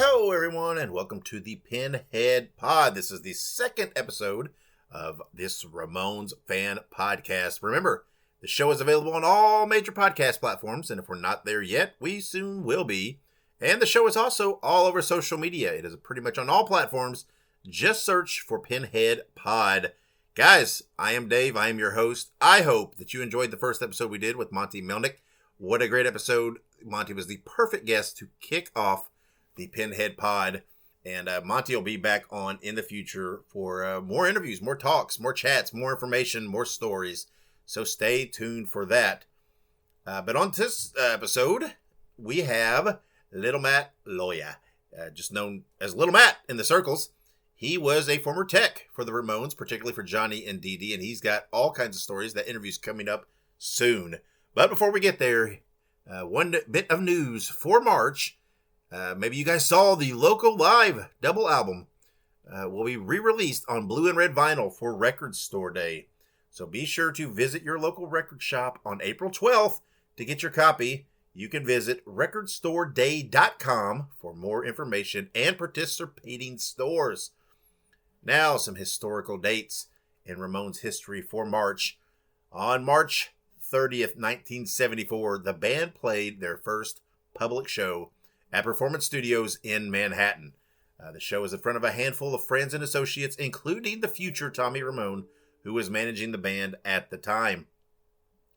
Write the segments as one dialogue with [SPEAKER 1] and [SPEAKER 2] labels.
[SPEAKER 1] Hello, everyone, and welcome to the Pinhead Pod. This is the second episode of this Ramones fan podcast. Remember, the show is available on all major podcast platforms, and if we're not there yet, we soon will be. And the show is also all over social media. It is pretty much on all platforms. Just search for Pinhead Pod. Guys, I am Dave. I am your host. I hope that you enjoyed the first episode we did with Monty Melnick. What a great episode. Monty was the perfect guest to kick off the Pinhead Pod. And Monty will be back on in the future for more interviews, more talks, more chats, more information, more stories. So stay tuned for that. But on this episode, we have Little Matt Lolya, just known as Little Matt in the circles. He was a former tech for the Ramones, particularly for Johnny and Dee Dee, and he's got all kinds of stories. That interview's coming up soon. But before we get there, one bit of news for March. Maybe you guys saw the Loco Live double album will be re-released on blue and red vinyl for Record Store Day. So be sure to visit your local record shop on April 12th to get your copy. You can visit recordstoreday.com for more information and participating stores. Now, some historical dates in Ramones history for March. On March 30th, 1974, the band played their first public show at Performance Studios in Manhattan. The show was in front of a handful of friends and associates, including the future Tommy Ramone, who was managing the band at the time.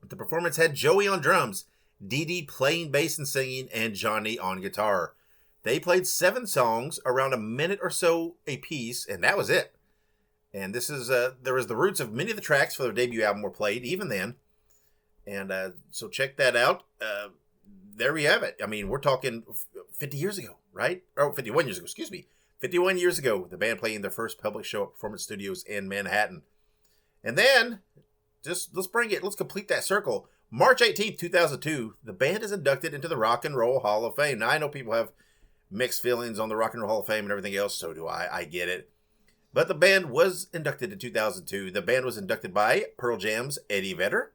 [SPEAKER 1] The performance had Joey on drums, Dee Dee playing bass and singing, and Johnny on guitar. They played 7 songs, around a minute or so a piece, and that was it. And this is there was the roots of many of the tracks for their debut album were played even then. And so check that out. There we have it. I mean, we're talking 50 years ago, right? Oh, 51 years ago, excuse me. 51 years ago, the band playing their first public show at Performance Studios in Manhattan. And then, let's complete that circle. March 18th, 2002, the band is inducted into the Rock and Roll Hall of Fame. Now, I know people have mixed feelings on the Rock and Roll Hall of Fame and everything else, so do I. I get it. But the band was inducted in 2002. The band was inducted by Pearl Jam's Eddie Vedder.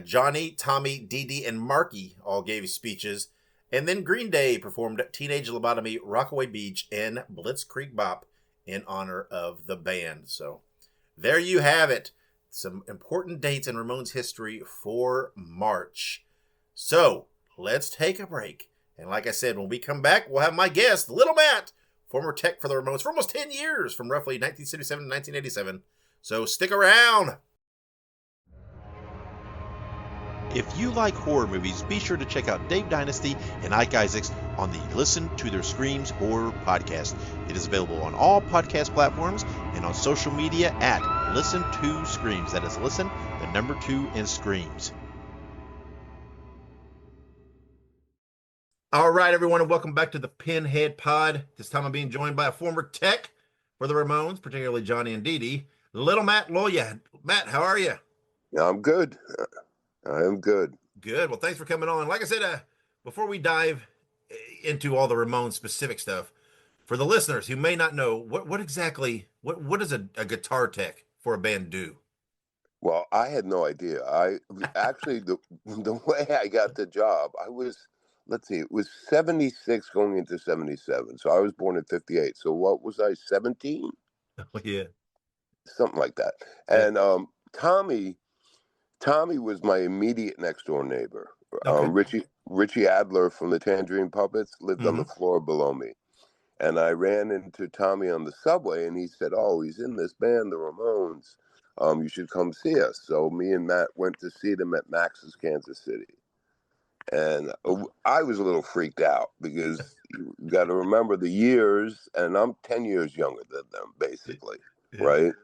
[SPEAKER 1] Johnny, Tommy, Dee Dee, and Marky all gave speeches. And then Green Day performed Teenage Lobotomy, Rockaway Beach, and Blitzkrieg Bop in honor of the band. So there you have it. Some important dates in Ramones history for March. So let's take a break. And like I said, when we come back, we'll have my guest, Little Matt, former tech for the Ramones for almost 10 years, from roughly 1977 to 1987. So stick around.
[SPEAKER 2] If you like horror movies, be sure to check out Dave Dynasty and Ike Isaacs on the Listen to Their Screams Horror Podcast. It is available on all podcast platforms and on social media at Listen to Screams. That is Listen, the number 2, and Screams.
[SPEAKER 1] All right, everyone, and welcome back to the Pinhead Pod. This time I'm being joined by a former tech for the Ramones, particularly Johnny and Dee Dee, Little Matt Lolya. Matt, how are you?
[SPEAKER 3] Yeah, I'm good. I am good.
[SPEAKER 1] Good. Well, thanks for coming on. Like I said, before we dive into all the Ramones specific stuff, for the listeners who may not know, what exactly does a guitar tech for a band do?
[SPEAKER 3] Well, I had no idea. I actually the way I got the job, I was, let's see, it was 76 going into 77. So I was born in 58. So what was I, 17?
[SPEAKER 1] Oh, yeah.
[SPEAKER 3] Something like that. And Tommy was my immediate next door neighbor.
[SPEAKER 1] Okay.
[SPEAKER 3] Richie Adler from the Tangerine Puppets lived on the floor below me. And I ran into Tommy on the subway, and he said, "Oh, he's in this band, the Ramones. You should come see us." So me and Matt went to see them at Max's Kansas City. And I was a little freaked out because you got to remember the years, and I'm 10 years younger than them, basically,
[SPEAKER 1] Yeah.
[SPEAKER 3] right?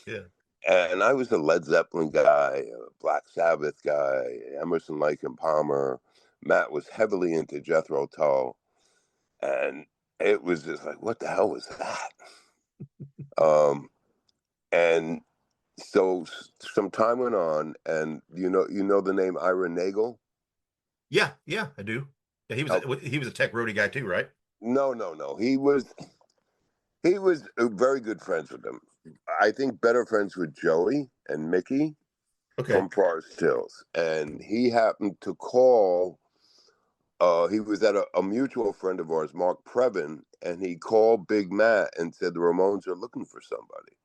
[SPEAKER 1] Yeah.
[SPEAKER 3] And I was a Led Zeppelin guy, a Black Sabbath guy, Emerson, Lake and Palmer. Matt was heavily into Jethro Tull. And it was just like, what the hell was that? And so some time went on, and you know the name Ira Nagel?
[SPEAKER 1] Yeah, I do. Yeah, he was a tech roadie guy too, right?
[SPEAKER 3] No. He was very good friends with him. I think better friends with Joey and Mickey from Forest Hills. And he happened to call he was at a mutual friend of ours, Mark Previn, and he called Big Matt and said the Ramones are looking for somebody.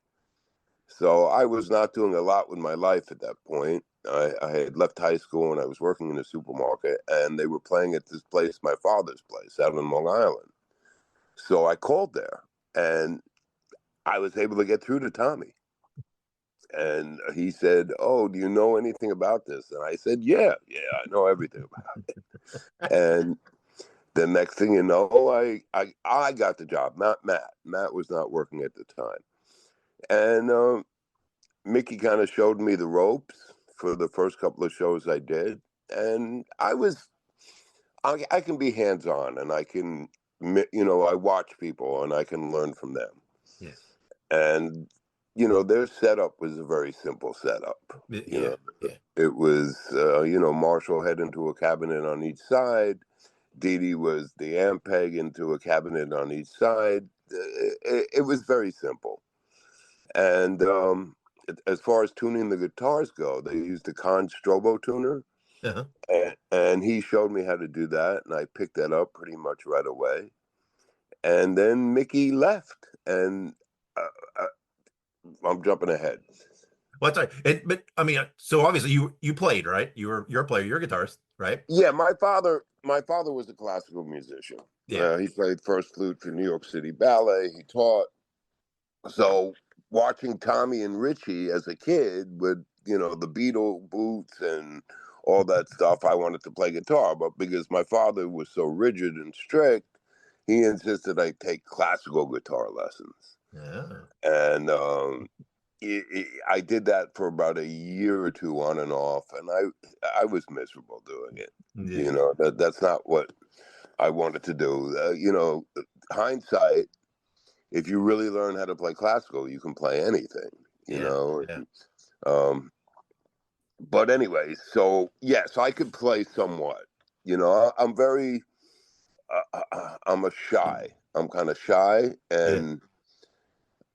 [SPEAKER 3] So I was not doing a lot with my life at that point. I had left high school and I was working in a supermarket, and they were playing at this place, my father's place, out on Long Island. So I called there, and I was able to get through to Tommy. And he said, "Oh, do you know anything about this?" And I said, "Yeah, I know everything about it." And the next thing you know, I got the job, not Matt. Matt was not working at the time. And Mickey kind of showed me the ropes for the first couple of shows I did. And I can be hands-on, and I can, I watch people and I can learn from them.
[SPEAKER 1] Yeah.
[SPEAKER 3] And, their setup was a very simple setup.
[SPEAKER 1] Yeah.
[SPEAKER 3] It was, Marshall head into a cabinet on each side. Dee Dee was the amp peg into a cabinet on each side. It was very simple. And as far as tuning the guitars go, they used the Con Strobo tuner.
[SPEAKER 1] Uh-huh.
[SPEAKER 3] And he showed me how to do that, and I picked that up pretty much right away. And then Mickey left, and I'm jumping ahead.
[SPEAKER 1] Well, that's right. But I mean, so obviously you played, right? You're a player. You're a guitarist, right?
[SPEAKER 3] Yeah, my father was a classical musician.
[SPEAKER 1] Yeah.
[SPEAKER 3] He played first flute for New York City Ballet. He taught. So watching Tommy and Richie as a kid with, the Beatle boots and all that stuff, I wanted to play guitar. But because my father was so rigid and strict, he insisted I take classical guitar lessons.
[SPEAKER 1] Yeah.
[SPEAKER 3] And I did that for about a year or two on and off, and I was miserable doing it.
[SPEAKER 1] Yeah.
[SPEAKER 3] That's not what I wanted to do. Hindsight, if you really learn how to play classical, you can play anything.
[SPEAKER 1] Yeah.
[SPEAKER 3] But anyway, so yes, I could play somewhat. I'm very, I'm kind of shy, and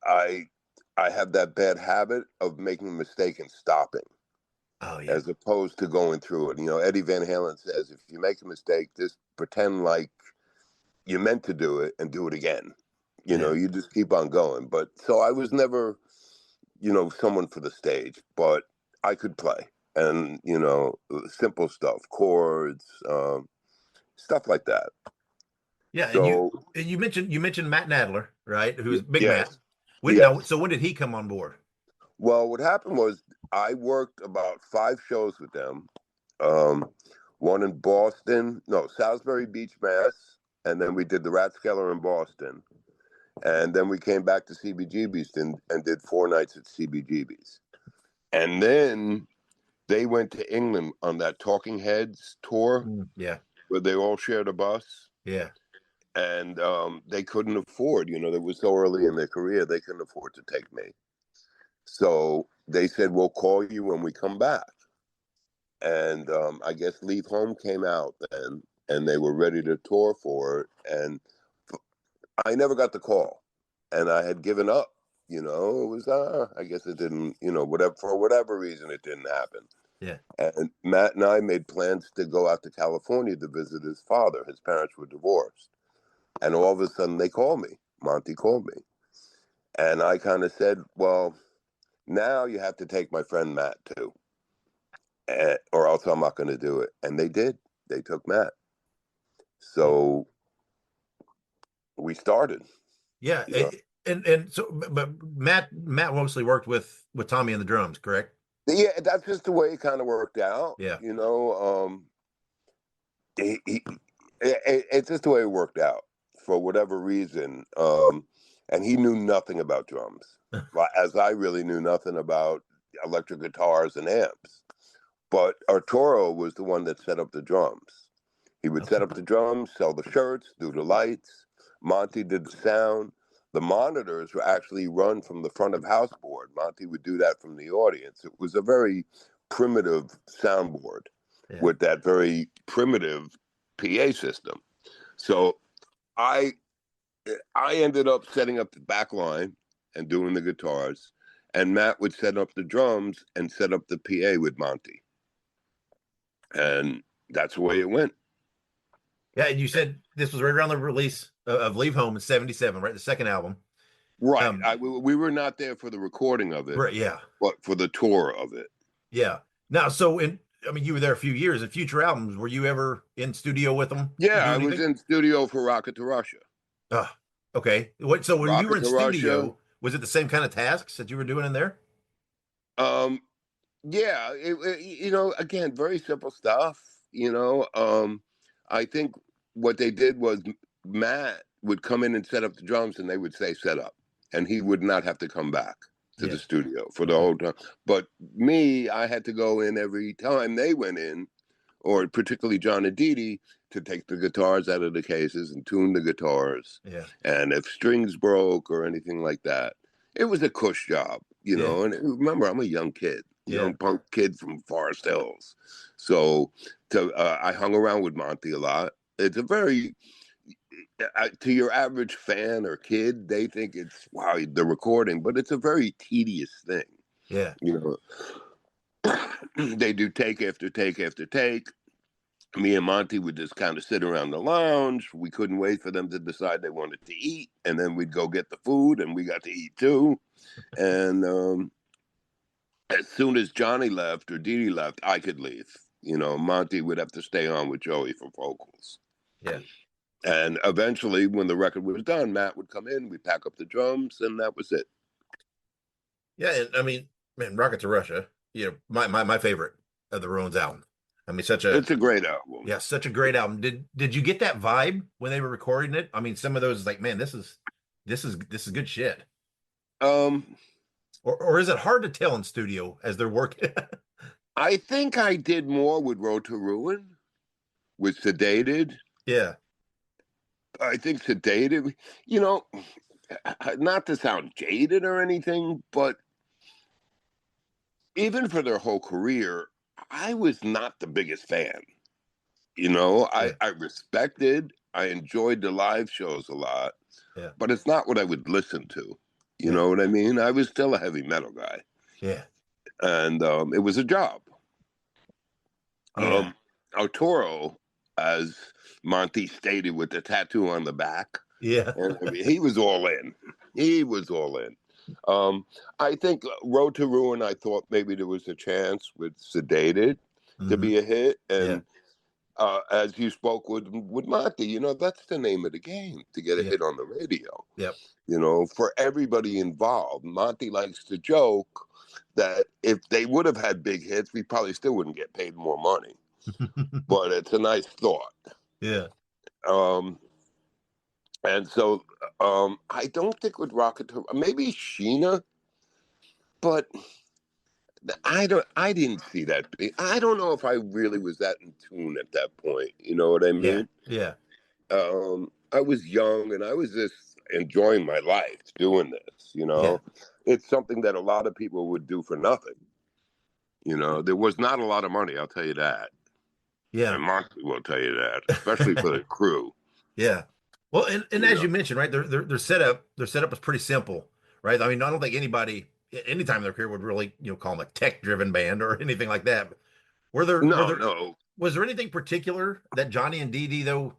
[SPEAKER 3] I have that bad habit of making a mistake and stopping.
[SPEAKER 1] Oh yeah.
[SPEAKER 3] As opposed to going through it. Eddie Van Halen says, if you make a mistake, just pretend like you meant to do it and do it again. You just keep on going. But so I was never, someone for the stage, but I could play. And, simple stuff, chords, stuff like that.
[SPEAKER 1] Yeah,
[SPEAKER 3] So,
[SPEAKER 1] and you mentioned Matt Nadler, right? Who's Big Matt.
[SPEAKER 3] yes.
[SPEAKER 1] So when did he come on board?
[SPEAKER 3] Well, what happened was I worked about 5 shows with them. One in Boston, no, Salisbury Beach, Mass. And then we did the Rathskeller in Boston. And then we came back to CBGB's and did 4 nights at CBGB's. And then they went to England on that Talking Heads tour.
[SPEAKER 1] Yeah.
[SPEAKER 3] Where they all shared a bus.
[SPEAKER 1] Yeah.
[SPEAKER 3] And they couldn't afford, they were so early in their career, they couldn't afford to take me. So they said, we'll call you when we come back. And I guess Leave Home came out then, and they were ready to tour for it. And I never got the call, and I had given up. It was, I guess it didn't, for whatever reason, it didn't happen.
[SPEAKER 1] Yeah.
[SPEAKER 3] And Matt and I made plans to go out to California to visit his father. His parents were divorced. And all of a sudden they called me. Monty called me. And I kind of said, well, now you have to take my friend Matt too. Or else I'm not going to do it. And they did. They took Matt. So we started.
[SPEAKER 1] Yeah. And so, but Matt mostly worked with Tommy and the drums, correct?
[SPEAKER 3] Yeah, that's just the way it kind of worked out.
[SPEAKER 1] Yeah.
[SPEAKER 3] It's just the way it worked out for whatever reason. And he knew nothing about drums, as I really knew nothing about electric guitars and amps. But Arturo was the one that set up the drums. He would set up the drums, sell the shirts, do the lights. Monty did the sound. The monitors were actually run from the front of house board. Monty would do that from the audience. It was a very primitive soundboard with that very primitive PA system. So I ended up setting up the back line and doing the guitars, and Matt would set up the drums and set up the PA with Monty. And that's the way it went.
[SPEAKER 1] Yeah, and you said this was right around the release of Leave Home in '77, right? The second album.
[SPEAKER 3] Right.
[SPEAKER 1] Um,
[SPEAKER 3] We were not there for the recording of it,
[SPEAKER 1] right, yeah,
[SPEAKER 3] but for the tour of it.
[SPEAKER 1] yeah. Now, so I mean, you were there a few years. In future albums, were you ever in studio with them
[SPEAKER 3] Yeah, I
[SPEAKER 1] doing
[SPEAKER 3] was
[SPEAKER 1] anything?
[SPEAKER 3] in studio for Rocket to Russia.
[SPEAKER 1] Okay. What? So when you were
[SPEAKER 3] Rocket
[SPEAKER 1] in
[SPEAKER 3] to Russia.
[SPEAKER 1] studio, was it the same kind of tasks that you were doing in there?
[SPEAKER 3] Um, yeah, again, very simple stuff. I think what they did was Matt would come in and set up the drums, and they would say set up, and he would not have to come back to the
[SPEAKER 1] Yeah.
[SPEAKER 3] studio for the
[SPEAKER 1] Okay.
[SPEAKER 3] whole time. But me, I had to go in every time they went in, or particularly John and Dee Dee, to take the guitars out of the cases and tune the guitars.
[SPEAKER 1] Yeah.
[SPEAKER 3] And if strings broke or anything like that, it was a cush job,
[SPEAKER 1] Yeah.
[SPEAKER 3] And remember, I'm a young kid,
[SPEAKER 1] Yeah.
[SPEAKER 3] young punk kid from Forest Hills. So I hung around with Monty a lot. It's a very, to your average fan or kid, they think it's, wow, the recording, but it's a very tedious thing.
[SPEAKER 1] Yeah.
[SPEAKER 3] They do take after take after take. Me and Monty would just kind of sit around the lounge. We couldn't wait for them to decide they wanted to eat, and then we'd go get the food, and we got to eat too. And as soon as Johnny left or Dee Dee left, I could leave. Monty would have to stay on with Joey for vocals.
[SPEAKER 1] Yeah.
[SPEAKER 3] And eventually, when the record was done, Matt would come in, we'd pack up the drums, and that was it.
[SPEAKER 1] Yeah. And I mean, man, Rocket to Russia, my favorite of the Ramones album. I mean,
[SPEAKER 3] It's a great album.
[SPEAKER 1] such a great album. Did you get that vibe when they were recording it? I mean, some of those like, man, this is good shit.
[SPEAKER 3] Um,
[SPEAKER 1] Or is it hard to tell in studio as they're working?
[SPEAKER 3] I think I did more with Road to Ruin, with Sedated.
[SPEAKER 1] Yeah.
[SPEAKER 3] I think Sedated, you know, not to sound jaded or anything, but even for their whole career, I was not the biggest fan.
[SPEAKER 1] Yeah.
[SPEAKER 3] I respected, I enjoyed the live shows a lot,
[SPEAKER 1] Yeah.
[SPEAKER 3] but it's not what I would listen to. You
[SPEAKER 1] Yeah.
[SPEAKER 3] know what I mean? I was still a heavy metal guy,
[SPEAKER 1] Yeah.
[SPEAKER 3] and it was a job.
[SPEAKER 1] Yeah.
[SPEAKER 3] Arturo, as Monty stated with the tattoo on the back,
[SPEAKER 1] Yeah.
[SPEAKER 3] and I mean, he was all in. He was all in. I think Road to Ruin, I thought maybe there was a chance with Sedated to
[SPEAKER 1] Hmm.
[SPEAKER 3] be a hit.
[SPEAKER 1] Yeah.
[SPEAKER 3] And as you spoke with Monty, that's the name of the game, to get a
[SPEAKER 1] Yeah.
[SPEAKER 3] hit on the radio.
[SPEAKER 1] Yep.
[SPEAKER 3] For everybody involved. Monty likes to joke that if they would have had big hits, we probably still wouldn't get paid more money. But it's a nice thought.
[SPEAKER 1] Yeah.
[SPEAKER 3] Um, and so I don't think with Rocket to maybe Sheena, but I didn't see that. I don't know if I really was that in tune at that point. You know what I
[SPEAKER 1] Yeah.
[SPEAKER 3] mean?
[SPEAKER 1] Yeah.
[SPEAKER 3] I was young and I was just enjoying my life doing this.
[SPEAKER 1] Yeah.
[SPEAKER 3] It's something that a lot of people would do for nothing. There was not a lot of money, I'll tell you that.
[SPEAKER 1] Yeah.
[SPEAKER 3] And Monty will tell you that, especially for the crew.
[SPEAKER 1] Yeah. Well, and
[SPEAKER 3] You
[SPEAKER 1] as
[SPEAKER 3] know,
[SPEAKER 1] you mentioned, right, their setup was pretty simple, right? I mean, I don't think anybody anytime in their career would really, call them a tech driven band or anything like that.
[SPEAKER 3] no, no,
[SPEAKER 1] Was there anything particular that Johnny and Dee Dee though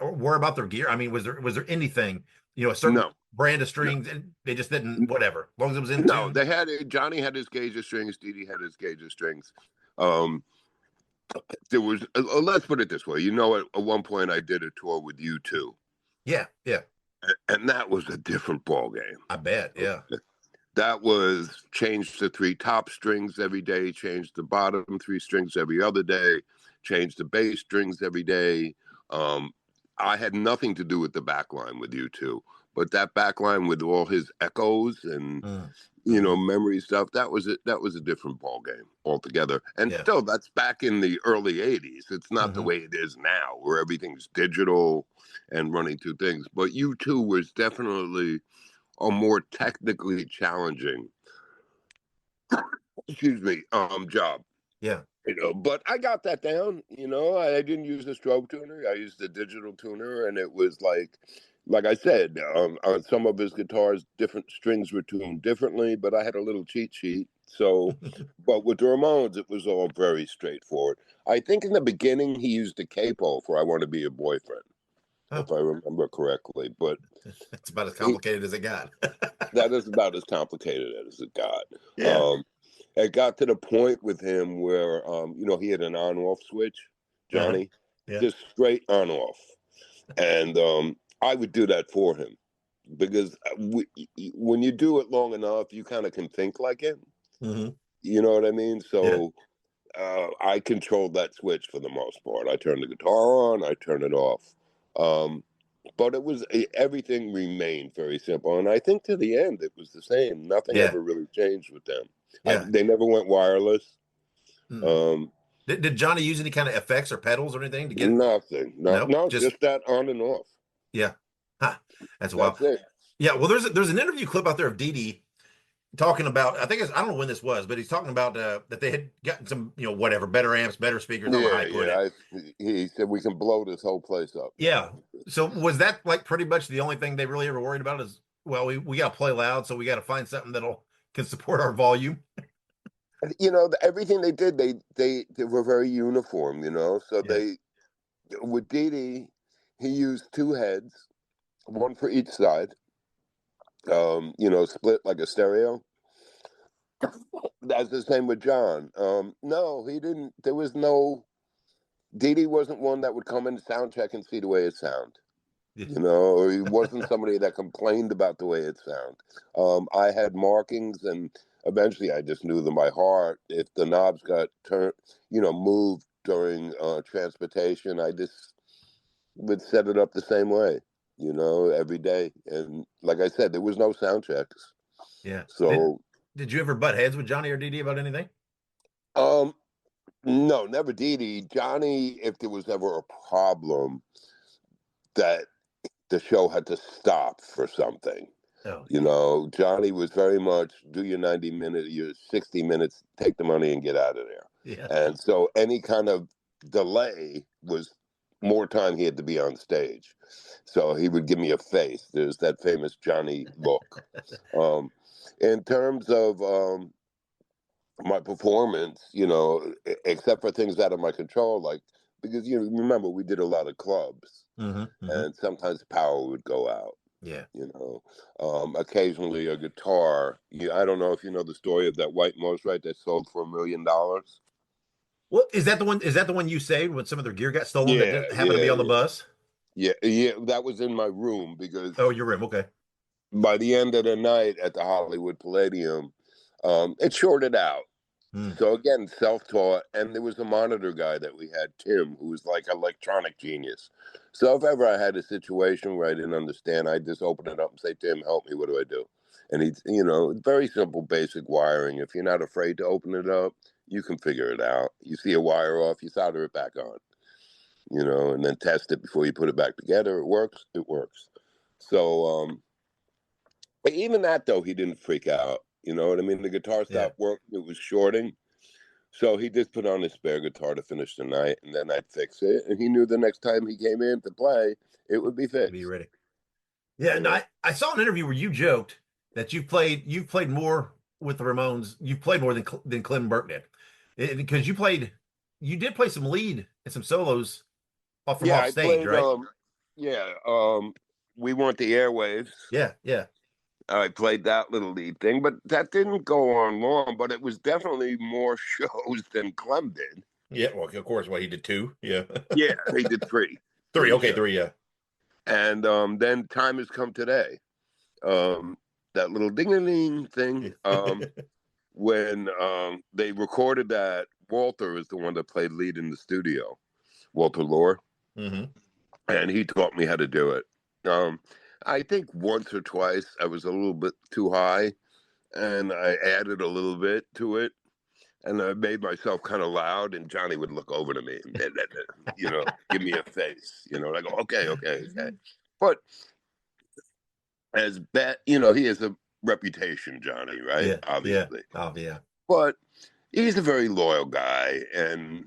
[SPEAKER 1] were about their gear? I mean, was there anything, a certain
[SPEAKER 3] no,
[SPEAKER 1] brand of
[SPEAKER 3] no.
[SPEAKER 1] strings and they just didn't whatever, as long as it was in
[SPEAKER 3] No,
[SPEAKER 1] tune?
[SPEAKER 3] they had Johnny had his gauge of strings. Dee Dee had his gauge of strings. Um, there was. Let's put it this way. At one point I did a tour with U2,
[SPEAKER 1] Yeah, yeah.
[SPEAKER 3] and that was a different ball game.
[SPEAKER 1] I bet. Yeah.
[SPEAKER 3] That was change the three top strings every day, change the bottom three strings every other day, change the bass strings every day. I had nothing to do with the backline with U2, but that backline with all his echoes and
[SPEAKER 1] Mm-hmm.
[SPEAKER 3] memory stuff, that was it. That was a different ball game altogether. And
[SPEAKER 1] Yeah.
[SPEAKER 3] still, that's back in the early '80s. It's not the
[SPEAKER 1] Hmm.
[SPEAKER 3] way it is now, where everything's digital and running two things. But U2 was definitely a more technically challenging, excuse me, job.
[SPEAKER 1] Yeah.
[SPEAKER 3] But I got that down. I didn't use the strobe tuner. I used the digital tuner, and it was like like I said, on some of his guitars, different strings were tuned differently, but I had a little cheat sheet. So, but with the Ramones, it was all very straightforward. I think in the beginning he used a capo for "I Want to Be Your Boyfriend,"
[SPEAKER 1] Oh,
[SPEAKER 3] if I remember correctly. But
[SPEAKER 1] it's about as
[SPEAKER 3] he,
[SPEAKER 1] complicated as it got.
[SPEAKER 3] that is about as complicated as it got.
[SPEAKER 1] Yeah.
[SPEAKER 3] It got to the point with him where, he had an on-off switch,
[SPEAKER 1] Uh-huh.
[SPEAKER 3] Johnny,
[SPEAKER 1] Yeah.
[SPEAKER 3] just straight on-off. And I would do that for him because when you do it long enough, you kind of can think like him.
[SPEAKER 1] Mm-hmm.
[SPEAKER 3] You know what I mean?
[SPEAKER 1] Yeah.
[SPEAKER 3] So I controlled that switch for the most part. I turned the guitar on, I turned it off. But everything remained very simple, and I think to the end it was the same. Nothing
[SPEAKER 1] Yeah.
[SPEAKER 3] ever really changed with them.
[SPEAKER 1] Yeah.
[SPEAKER 3] They never went wireless.
[SPEAKER 1] Mm.
[SPEAKER 3] Um,
[SPEAKER 1] Did Johnny use any kind of effects or pedals or anything to get it?
[SPEAKER 3] Nothing.
[SPEAKER 1] No,
[SPEAKER 3] No,
[SPEAKER 1] just
[SPEAKER 3] just that on and off.
[SPEAKER 1] yeah. Huh. That's wild.
[SPEAKER 3] That's it.
[SPEAKER 1] Yeah. Well, there's an interview clip out there of Dee Dee talking about. I don't know when this was, but he's talking about that they had gotten some whatever better amps, better speakers. I don't know how
[SPEAKER 3] Yeah,
[SPEAKER 1] he put it.
[SPEAKER 3] he said we can blow this whole place up
[SPEAKER 1] Yeah.
[SPEAKER 3] now.
[SPEAKER 1] So was that like pretty much the only thing they really ever worried about is well we got to play loud, so we got to find something that'll can support our volume.
[SPEAKER 3] Everything they did, they were very uniform. So
[SPEAKER 1] Yeah.
[SPEAKER 3] with Dee Dee, he used two heads, one for each side. Split like a stereo. That's the same with John. No, he didn't. There was no. Dee Dee wasn't one that would come in sound check and see the way it sound.
[SPEAKER 1] Yeah.
[SPEAKER 3] Or he wasn't somebody that complained about the way it sound. I had markings, and eventually I just knew them by heart. If the knobs got moved during transportation, I just would set it up the same way, every day. And like I said, there was no sound checks.
[SPEAKER 1] Yeah.
[SPEAKER 3] So,
[SPEAKER 1] Did you ever butt heads with Johnny or Dee Dee about anything?
[SPEAKER 3] um, no, never Dee Dee. Johnny, if there was ever a problem that the show had to stop for something.
[SPEAKER 1] Oh,
[SPEAKER 3] Johnny was very much do your 90 minutes, your 60 minutes, take the money and get out of there.
[SPEAKER 1] yeah.
[SPEAKER 3] And so any kind of delay was more time he had to be on stage. So he would give me a face. There's that famous Johnny look. In terms of my performance, except for things out of my control, like because remember we did a lot of clubs, and sometimes power would go out.
[SPEAKER 1] Yeah.
[SPEAKER 3] Occasionally a guitar. I don't know if you know the story of that white Mosrite that sold for $1 million.
[SPEAKER 1] Well, is that the one? Is that the one you saved when some of their gear got stolen that
[SPEAKER 3] Yeah,
[SPEAKER 1] didn't happen to be on the bus?
[SPEAKER 3] yeah. That was in my room because
[SPEAKER 1] Oh, your room. Okay.
[SPEAKER 3] by the end of the night at the Hollywood Palladium, it shorted out. So again, self-taught, and there was a monitor guy that we had, Tim, who was like electronic genius. So if ever I had a situation where I didn't understand, I'd just open it up and say, Tim, help me, what do I do? And he's, very simple, basic wiring. If you're not afraid to open it up, you can figure it out. You see a wire off, you solder it back on, and then test it before you put it back together. It works, it works. So, but even that, though, he didn't freak out. You know what I mean? The guitar stopped working. It was shorting. So he just put on his spare guitar to finish the night, and then I'd fix it. And he knew the next time he came in to play, it would be fixed.
[SPEAKER 1] Be ready. Yeah, and I saw an interview where you joked that you've played more with the Ramones. You've played more than Clem Burke did, because you did play some lead and some solos off stage,
[SPEAKER 3] played,
[SPEAKER 1] right?
[SPEAKER 3] We weren't the Airwaves.
[SPEAKER 1] Yeah.
[SPEAKER 3] I played that little lead thing, but that didn't go on long. But it was definitely more shows than Clem did.
[SPEAKER 1] Yeah, well, of course. Well, he did two. Yeah.
[SPEAKER 3] Yeah, he did three.
[SPEAKER 1] Three. Okay,
[SPEAKER 3] shows.
[SPEAKER 1] 3. Yeah.
[SPEAKER 3] And then Time Has Come Today. That little ding-a-ling thing. When they recorded that, Walter is the one that played lead in the studio. Walter Lohr. And he taught me how to do it. I think once or twice I was a little bit too high, and I added a little bit to it, and I made myself kind of loud, and Johnny would look over to me and, give me a face, and I go, okay. But as bad, he has a reputation, Johnny, right?
[SPEAKER 1] Yeah.
[SPEAKER 3] Obviously.
[SPEAKER 1] Yeah. Oh, yeah.
[SPEAKER 3] But he's a very loyal guy, and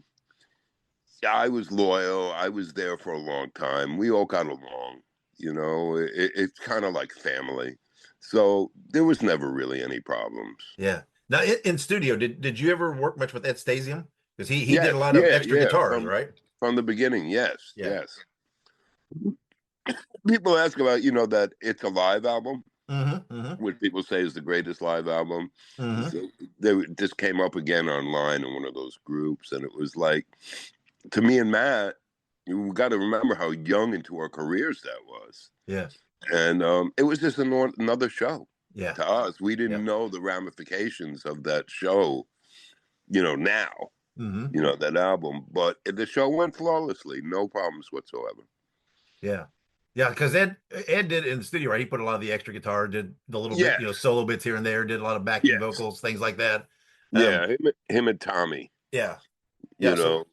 [SPEAKER 3] I was loyal. I was there for a long time. We all got along. It's kind of like family. So there was never really any problems.
[SPEAKER 1] Yeah. Now in studio, did you ever work much with Ed Stasium? Because he did
[SPEAKER 3] Yes,
[SPEAKER 1] a lot of
[SPEAKER 3] yeah,
[SPEAKER 1] extra
[SPEAKER 3] yeah.
[SPEAKER 1] guitars, right?
[SPEAKER 3] From the beginning, yes,
[SPEAKER 1] Yeah.
[SPEAKER 3] yes. People ask about, that It's a Live album,
[SPEAKER 1] Mm-hmm. Mm-hmm.
[SPEAKER 3] which people say is the greatest live album.
[SPEAKER 1] Mm-hmm.
[SPEAKER 3] So they just came up again online in one of those groups, and it was like, to me and Matt, you got to remember how young into our careers that was.
[SPEAKER 1] Yeah.
[SPEAKER 3] And it was just another show
[SPEAKER 1] Yeah.
[SPEAKER 3] to us. We
[SPEAKER 1] Yeah.
[SPEAKER 3] didn't know the ramifications of that show, now,
[SPEAKER 1] Mm-hmm.
[SPEAKER 3] that album. But the show went flawlessly, no problems whatsoever.
[SPEAKER 1] Yeah. Yeah, because Ed did it in the studio, right? He put a lot of the extra guitar, did the little bit,
[SPEAKER 3] Yes,
[SPEAKER 1] solo bits here and there, did a lot of backing
[SPEAKER 3] yes.
[SPEAKER 1] vocals, things like that.
[SPEAKER 3] Yeah, him and Tommy,
[SPEAKER 1] Yeah.
[SPEAKER 3] you
[SPEAKER 1] Yeah. So
[SPEAKER 3] know.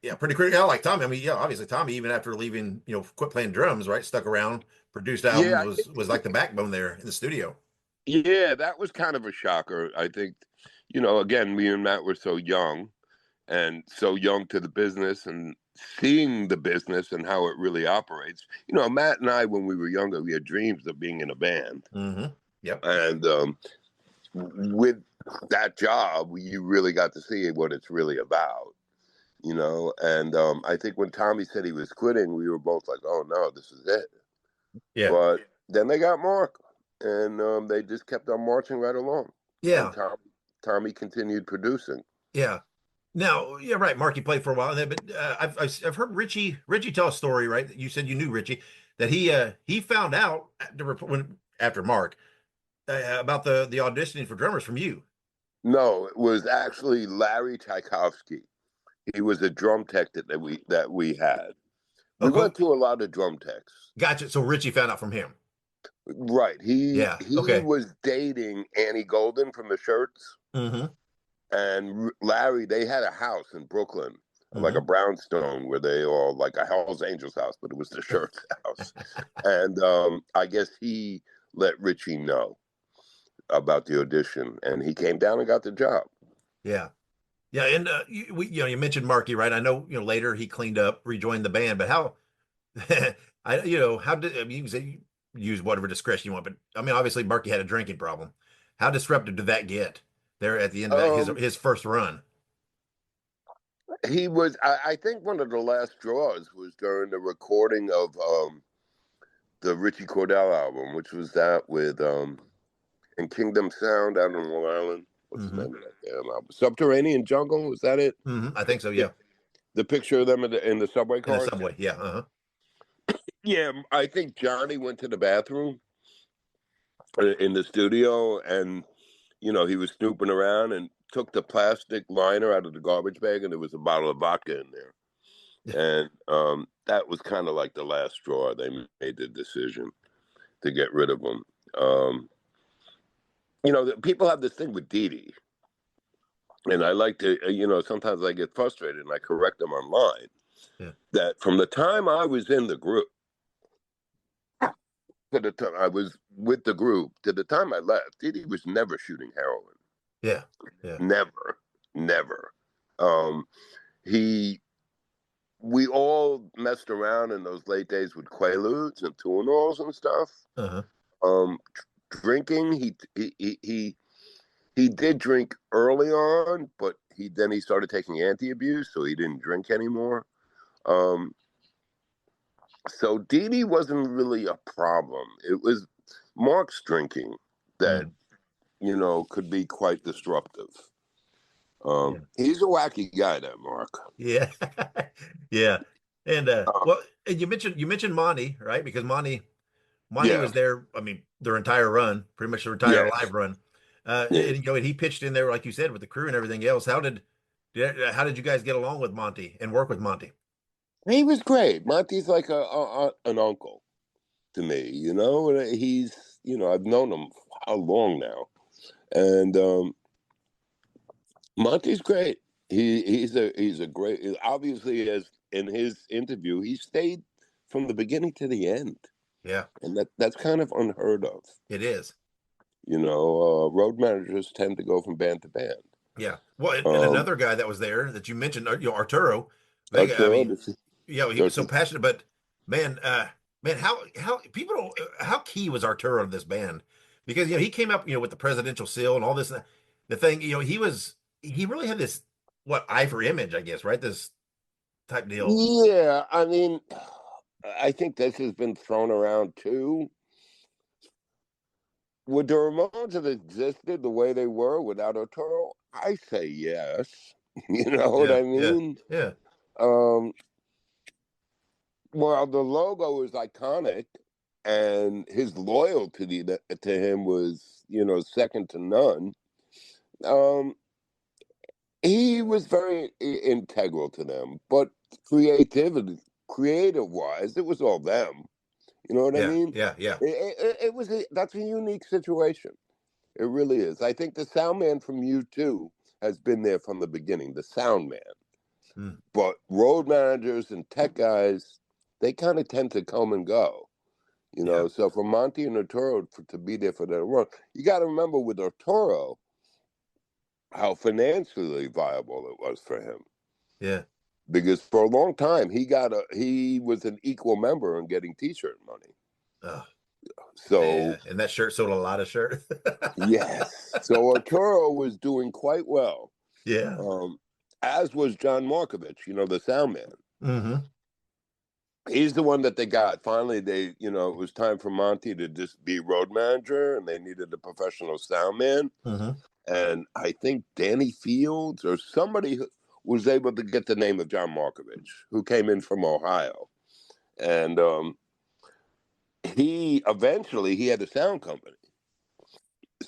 [SPEAKER 1] yeah, pretty critical. I like Tommy. I mean, yeah, obviously Tommy, even after leaving, quit playing drums, right? Stuck around, produced albums,
[SPEAKER 3] Yeah,
[SPEAKER 1] was like the backbone there in the studio.
[SPEAKER 3] yeah, that was kind of a shocker. I think, again, me and Matt were so young and so young to the business and seeing the business and how it really operates. Matt and I, when we were younger, we had dreams of being in a band.
[SPEAKER 1] Mm-hmm. Yep.
[SPEAKER 3] And with that job, you really got to see what it's really about, And I think when Tommy said he was quitting, we were both like, oh, no, this is it.
[SPEAKER 1] Yeah.
[SPEAKER 3] But then they got Mark, and they just kept on marching right along.
[SPEAKER 1] Yeah.
[SPEAKER 3] And Tommy continued producing.
[SPEAKER 1] Yeah. Now, yeah, right. Marky played for a while, but I've heard Richie tell a story, right? You said you knew Richie, that he found out after Mark about the auditioning for drummers from you.
[SPEAKER 3] No, it was actually Larry Tchaikovsky. He was a drum tech that we had. We
[SPEAKER 1] Okay,
[SPEAKER 3] went to a lot of drum techs.
[SPEAKER 1] gotcha. So Richie found out from him.
[SPEAKER 3] Right. He
[SPEAKER 1] Yeah.
[SPEAKER 3] he
[SPEAKER 1] Okay.
[SPEAKER 3] was dating Annie Golden from the Shirts.
[SPEAKER 1] Mm-hmm.
[SPEAKER 3] And Larry, they had a house in Brooklyn, like a
[SPEAKER 1] Mm-hmm.
[SPEAKER 3] brownstone, where they all like a Hell's Angels house, but it was the Shirts house. And I guess he let Richie know about the audition, and he came down and got the job.
[SPEAKER 1] Yeah. Yeah. And you mentioned Marky, right? I know, later he cleaned up, rejoined the band, but how, how did I mean, you can say use whatever discretion you want, but I mean, obviously Marky had a drinking problem. How disruptive did that get there at the end of his first run?
[SPEAKER 3] He was, I think, one of the last draws was during the recording of the Richie Cordell album, which was that with in Kingdom Sound out on Long Island. What's the name of that damn album? Subterranean Jungle, was that it?
[SPEAKER 1] Mm-hmm. I think so. Yeah.
[SPEAKER 3] The picture of them in the subway
[SPEAKER 1] In the
[SPEAKER 3] cars.
[SPEAKER 1] subway. Yeah. Uh-huh.
[SPEAKER 3] Yeah, I think Johnny went to the bathroom in the studio, and he was snooping around and took the plastic liner out of the garbage bag, and there was a bottle of vodka in there. And that was kind of like the last straw. They made the decision to get rid of him. People have this thing with Dee Dee, and I like to, sometimes I get frustrated and I correct them online.
[SPEAKER 1] Yeah.
[SPEAKER 3] That from the time I was in the group to the time I was with the group to the time I left, Dee Dee was never shooting heroin.
[SPEAKER 1] Yeah. Yeah.
[SPEAKER 3] Never. We all messed around in those late days with Quaaludes and Tuinals and stuff.
[SPEAKER 1] Uh-huh.
[SPEAKER 3] Drinking, he did drink early on, but then he started taking anti-abuse, so he didn't drink anymore. So Dee Dee wasn't really a problem. It was Mark's drinking that could be quite disruptive. He's a wacky guy, that Mark.
[SPEAKER 1] Yeah. Yeah. And and you mentioned Monty, right? Because Monty was there, I mean, their entire run, pretty much their entire live run. And he pitched in there, like you said, with the crew and everything else. How did you guys get along with Monty and work with Monty?
[SPEAKER 3] He was great. Monty's like an uncle to me, He's, I've known him for how long now. And Monty's great. He's a great, obviously, as in his interview, he stayed from the beginning to the end.
[SPEAKER 1] Yeah.
[SPEAKER 3] And that's kind of unheard of.
[SPEAKER 1] It is.
[SPEAKER 3] Road managers tend to go from band to band.
[SPEAKER 1] Yeah. Well, and another guy that was there that you mentioned, Arturo. He was so passionate, but man, Man, how people don't, how key was Arturo to this band? Because he came up with the presidential seal and all this, the thing. He really had this what eye for image, I guess, right? This type deal.
[SPEAKER 3] Yeah, I mean, I think this has been thrown around too. Would the Ramones have existed the way they were without Arturo? I say yes. You know what
[SPEAKER 1] Yeah,
[SPEAKER 3] I
[SPEAKER 1] yeah,
[SPEAKER 3] mean?
[SPEAKER 1] yeah,
[SPEAKER 3] Um, well, the logo is iconic, and his loyalty to him was, second to none. Um, he was very integral to them, but creative wise, it was all them. You know what I
[SPEAKER 1] yeah,
[SPEAKER 3] mean?
[SPEAKER 1] yeah, yeah.
[SPEAKER 3] It was that's a unique situation. It really is. I think the sound man from U2 has been there from the beginning, the sound man.
[SPEAKER 1] Hmm.
[SPEAKER 3] But road managers and tech guys, they kind of tend to come and go.
[SPEAKER 1] Yeah,
[SPEAKER 3] So for Monty and Arturo to be there for that run, you got to remember with Arturo how financially viable it was for him.
[SPEAKER 1] yeah.
[SPEAKER 3] Because for a long time he was an equal member in getting T-shirt money.
[SPEAKER 1] Oh,
[SPEAKER 3] So
[SPEAKER 1] man, and that shirt sold a lot of shirts.
[SPEAKER 3] yes, so Arturo was doing quite well,
[SPEAKER 1] Yeah.
[SPEAKER 3] as was John Markovich, the sound man.
[SPEAKER 1] Mm-hmm.
[SPEAKER 3] He's the one that they got. Finally, it was time for Monty to just be road manager, and they needed a professional sound man.
[SPEAKER 1] Mm-hmm.
[SPEAKER 3] And I think Danny Fields or somebody was able to get the name of John Markovich, who came in from Ohio. And he had a sound company.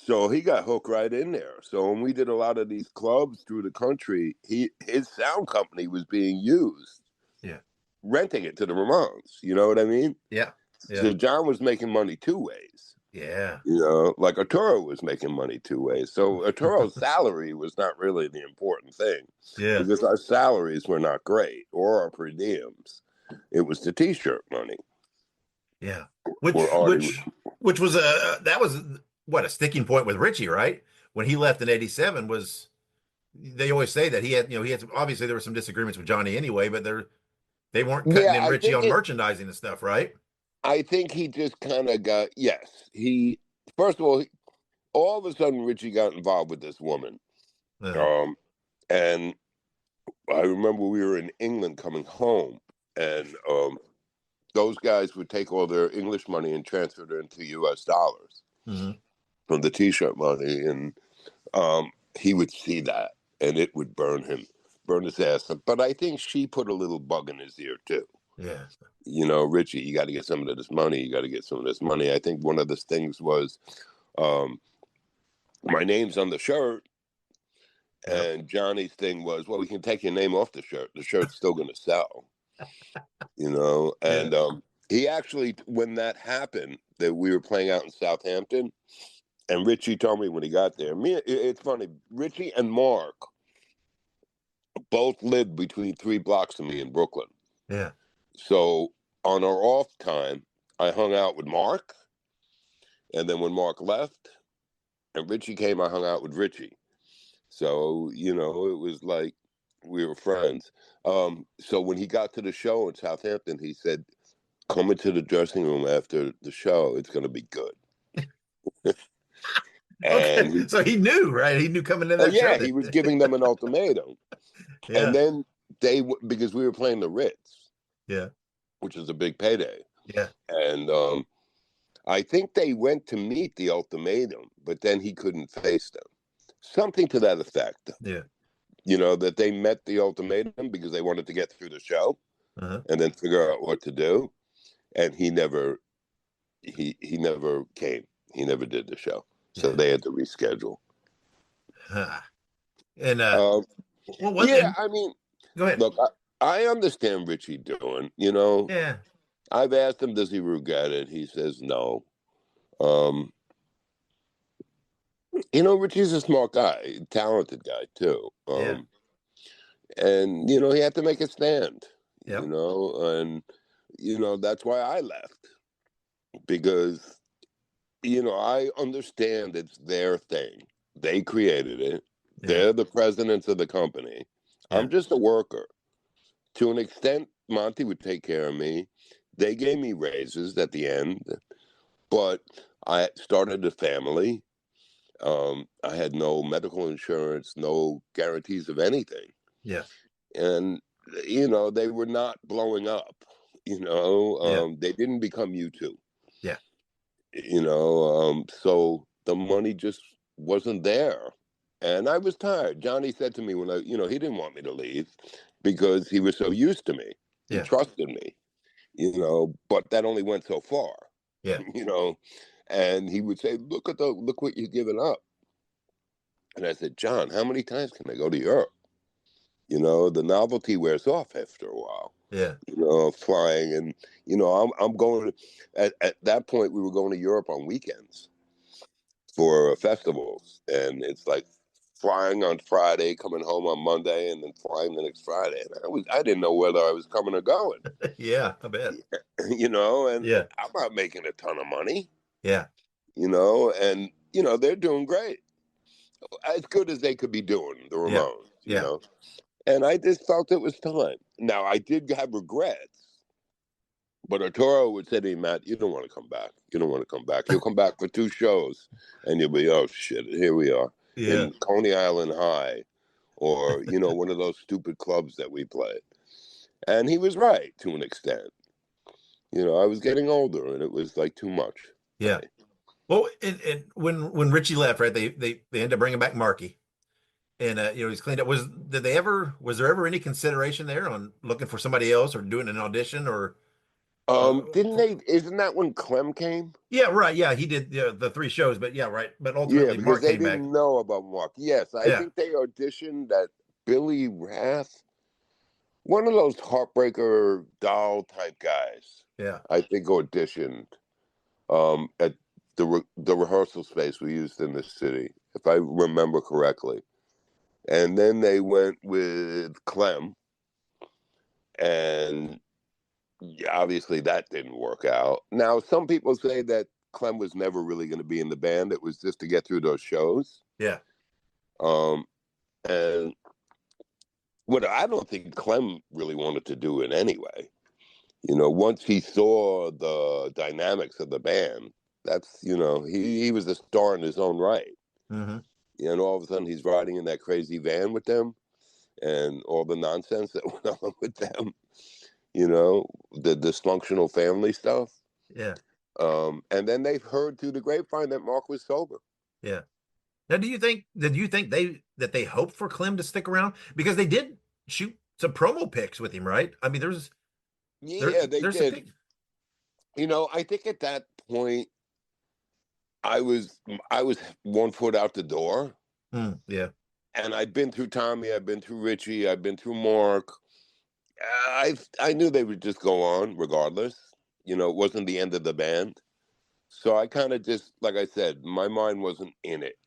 [SPEAKER 3] So he got hooked right in there. So when we did a lot of these clubs through the country, his sound company was being used,
[SPEAKER 1] Yeah.
[SPEAKER 3] renting it to the Ramones. You know what I mean?
[SPEAKER 1] Yeah. Yeah.
[SPEAKER 3] So John was making money two ways.
[SPEAKER 1] Yeah.
[SPEAKER 3] Like Arturo was making money two ways. So Arturo's salary was not really the important thing
[SPEAKER 1] Yeah.
[SPEAKER 3] because our salaries were not great or our per diems. It was the T-shirt money.
[SPEAKER 1] Yeah. Which
[SPEAKER 3] Where Artie was.
[SPEAKER 1] which which was that was what a sticking point with Richie, right? When he left in '87 was they always say that he had obviously there were some disagreements with Johnny anyway, but they weren't cutting
[SPEAKER 3] Yeah,
[SPEAKER 1] in Richie on merchandising and stuff, right?
[SPEAKER 3] I think he just kind of got, yes. First of all of a sudden, Richie got involved with this woman.
[SPEAKER 1] Uh,
[SPEAKER 3] Um, and I remember we were in England coming home, and those guys would take all their English money and transfer it into US dollars
[SPEAKER 1] mhm.
[SPEAKER 3] from the T-shirt money. And he would see that, and it would burn his ass. But I think she put a little bug in his ear, too.
[SPEAKER 1] Yeah.
[SPEAKER 3] Richie, you got to get some of this money. You got to get some of this money. I think one of the things was, um, my name's on the shirt,
[SPEAKER 1] Yep.
[SPEAKER 3] and Johnny's thing was, well, we can take your name off the shirt. The shirt's still going to sell,
[SPEAKER 1] Yeah.
[SPEAKER 3] And he actually, when that happened, that we were playing out in Southampton, and Richie told me when he got there. It's funny. Richie and Mark both lived between 3 blocks of me in Brooklyn.
[SPEAKER 1] Yeah.
[SPEAKER 3] So on our off time, I hung out with Mark, and then when Mark left and Richie came, I hung out with Richie. So it was like we were friends. So when he got to the show in Southampton, he said, "Come into the dressing room after the show. It's going to be good."
[SPEAKER 1] Okay.
[SPEAKER 3] And
[SPEAKER 1] So he knew, right? He knew coming in
[SPEAKER 3] oh
[SPEAKER 1] that show
[SPEAKER 3] yeah, he was
[SPEAKER 1] that
[SPEAKER 3] giving them an ultimatum. And
[SPEAKER 1] yeah.
[SPEAKER 3] then because we were playing the Ritz,
[SPEAKER 1] Yeah.
[SPEAKER 3] which is a big payday,
[SPEAKER 1] Yeah.
[SPEAKER 3] and I think they went to meet the ultimatum, but then he couldn't face them. Something to that effect.
[SPEAKER 1] Yeah.
[SPEAKER 3] That they met the ultimatum because they wanted to get through the show
[SPEAKER 1] Uh-huh.
[SPEAKER 3] and then figure out what to do. And he never came. He never did the show. So
[SPEAKER 1] Yeah.
[SPEAKER 3] they had to reschedule.
[SPEAKER 1] Huh. And
[SPEAKER 3] Um,
[SPEAKER 1] well, one
[SPEAKER 3] yeah,
[SPEAKER 1] and
[SPEAKER 3] I mean,
[SPEAKER 1] go ahead.
[SPEAKER 3] look, I understand Richie doing,
[SPEAKER 1] Yeah.
[SPEAKER 3] I've asked him, does he regret it? He says no. Um, Richie's a smart guy, talented guy too.
[SPEAKER 1] Yeah.
[SPEAKER 3] And he had to make a stand,
[SPEAKER 1] Yep.
[SPEAKER 3] and that's why I left because I understand it's their thing. They created it.
[SPEAKER 1] Yeah.
[SPEAKER 3] They're the presidents of the company.
[SPEAKER 1] Yeah.
[SPEAKER 3] I'm just a worker. To an extent, Monty would take care of me. they gave me raises at the end, but I started a family. I had no medical insurance, no guarantees of anything.
[SPEAKER 1] Yeah.
[SPEAKER 3] And, they were not blowing up. They didn't become U2.
[SPEAKER 1] Yeah.
[SPEAKER 3] So the money just wasn't there. And I was tired. Johnny said to me when he didn't want me to leave because he was so used to me and
[SPEAKER 1] Yeah.
[SPEAKER 3] trusted me, but that only went so far,
[SPEAKER 1] Yeah.
[SPEAKER 3] and he would say, look what you're giving up. And I said, John, how many times can I go to Europe? The novelty wears off after a while.
[SPEAKER 1] Yeah.
[SPEAKER 3] Flying, and I'm going at that point we were going to Europe on weekends for festivals, and it's like flying on Friday, coming home on Monday, and then flying the next Friday. And I didn't know whether I was coming or going.
[SPEAKER 1] Yeah, I bet.
[SPEAKER 3] And
[SPEAKER 1] Yeah.
[SPEAKER 3] I'm not making a ton of money.
[SPEAKER 1] Yeah.
[SPEAKER 3] And they're doing great, as good as they could be doing, the
[SPEAKER 1] Yeah.
[SPEAKER 3] Ramones.
[SPEAKER 1] Yeah.
[SPEAKER 3] And I just felt it was time. Now I did have regrets. But Arturo would say to me, Matt, you don't want to come back. You don't want to come back. You'll come back for 2 shows, and you'll be, oh, shit, here we are
[SPEAKER 1] Yeah.
[SPEAKER 3] in Coney Island High, or, one of those stupid clubs that we played. And he was right to an extent. I was getting older, and it was like too much.
[SPEAKER 1] Yeah. Well, and when Richie left, right, they ended up bringing back Marky, and he's cleaned up. Was there ever any consideration there on looking for somebody else or doing an audition or?
[SPEAKER 3] Isn't that when Clem came?
[SPEAKER 1] Yeah, right. Yeah, he did the 3 shows, but yeah, right. But
[SPEAKER 3] Yeah,
[SPEAKER 1] ultimately,
[SPEAKER 3] because
[SPEAKER 1] Mark
[SPEAKER 3] they
[SPEAKER 1] came back.
[SPEAKER 3] didn't know about Mark. Yes, I think they auditioned that Billy Rath, one of those heartbreaker doll type guys.
[SPEAKER 1] Yeah.
[SPEAKER 3] I think auditioned at the rehearsal space we used in the city, if I remember correctly. And then they went with Clem, and obviously that didn't work out. Now, some people say that Clem was never really going to be in the band. It was just to get through those shows.
[SPEAKER 1] Yeah.
[SPEAKER 3] And what I don't think Clem really wanted to do it anyway. Once he saw the dynamics of the band, that's, he was a star in his own right.
[SPEAKER 1] Mm-hmm.
[SPEAKER 3] And all of a sudden he's riding in that crazy van with them and all the nonsense that went on with them, the dysfunctional family stuff.
[SPEAKER 1] Yeah.
[SPEAKER 3] And then they've heard through the grapevine that Mark was sober.
[SPEAKER 1] Yeah. Now, did you think they hoped for Clem to stick around? Because they did shoot some promo pics with him, right? I mean,
[SPEAKER 3] they did. I think at that point I was 1 foot out the door.
[SPEAKER 1] Yeah.
[SPEAKER 3] And I'd been through Tommy, I'd been through Richie, I'd been through Mark. I knew they would just go on regardless. It wasn't the end of the band. So I kind of just, like I said, my mind wasn't in it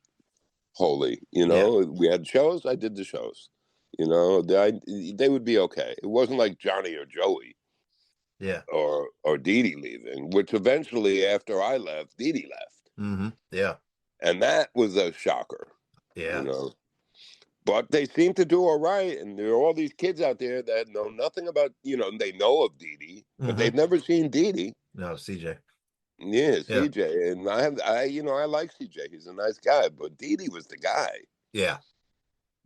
[SPEAKER 3] wholly. We had shows, I did the shows. They would be okay. It wasn't like Johnny or Joey.
[SPEAKER 1] Yeah.
[SPEAKER 3] Or Dee Dee leaving, which eventually, after I left, Dee Dee left.
[SPEAKER 1] Mm-hmm. Yeah.
[SPEAKER 3] And that was a shocker.
[SPEAKER 1] Yeah.
[SPEAKER 3] But they seem to do all right. And there are all these kids out there that know nothing about, they know of Dee Dee, but they've never seen Dee Dee.
[SPEAKER 1] No, CJ.
[SPEAKER 3] Yeah, CJ. And I like CJ. He's a nice guy, but Dee Dee was the guy.
[SPEAKER 1] Yeah.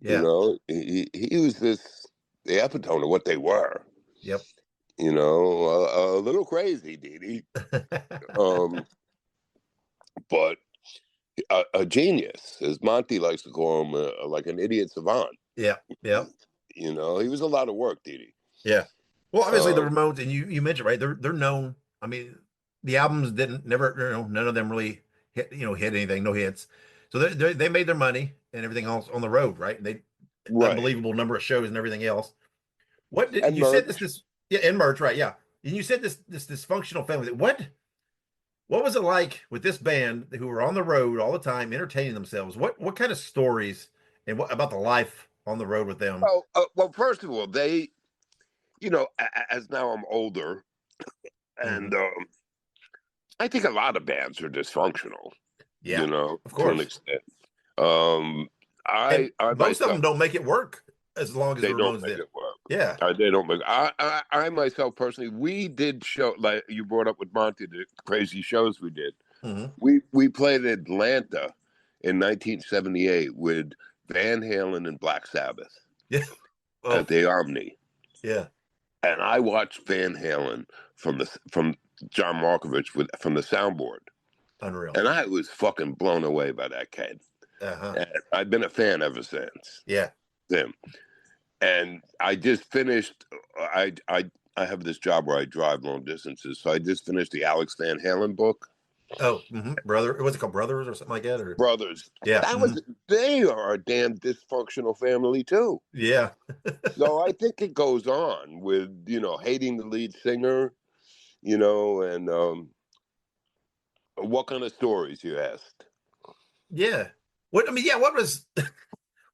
[SPEAKER 1] Yeah.
[SPEAKER 3] He was the epitome of what they were.
[SPEAKER 1] Yep.
[SPEAKER 3] A little crazy, Dee Dee. But a genius, as Monty likes to call him, like an idiot savant.
[SPEAKER 1] Yeah. Yeah.
[SPEAKER 3] He was a lot of work, Dee Dee.
[SPEAKER 1] Yeah. Well, obviously the Ramones, and you mentioned, right, they're known. I mean, the albums never, none of them really hit anything, no hits. So they made their money and everything else on the road, right? Unbelievable number of shows and everything else. What did you said this yeah, and merch, right? Yeah. And you said this dysfunctional family. What was it like with this band who were on the road all the time, entertaining themselves? What kind of stories and what about the life on the road with them?
[SPEAKER 3] Well, first of all, they, as now I'm older, and I think a lot of bands are dysfunctional.
[SPEAKER 1] Yeah, of course.
[SPEAKER 3] To an extent.
[SPEAKER 1] Most of them don't make it work as long as the Ramones did.
[SPEAKER 3] It work.
[SPEAKER 1] Yeah.
[SPEAKER 3] They don't make. I myself personally, we did show like you brought up with Monty, the crazy shows we did.
[SPEAKER 1] Mm-hmm.
[SPEAKER 3] We played Atlanta in 1978 with Van Halen and Black Sabbath
[SPEAKER 1] Yeah. Oh,
[SPEAKER 3] at the Omni,
[SPEAKER 1] yeah.
[SPEAKER 3] and I watched Van Halen from John Markovich from the soundboard,
[SPEAKER 1] Unreal.
[SPEAKER 3] and I was fucking blown away by that kid.
[SPEAKER 1] Uh-huh.
[SPEAKER 3] And I've been a fan ever since.
[SPEAKER 1] Yeah.
[SPEAKER 3] Him. And I just finished. I have this job where I drive long distances, so I just finished the Alex Van Halen book.
[SPEAKER 1] Oh, brother. What's it called? Brothers or something like that? Or
[SPEAKER 3] Brothers.
[SPEAKER 1] yeah.
[SPEAKER 3] They are a damn dysfunctional family too.
[SPEAKER 1] Yeah.
[SPEAKER 3] So I think it goes on with, hating the lead singer, and what kind of stories you asked?
[SPEAKER 1] Yeah. What I mean, yeah, what was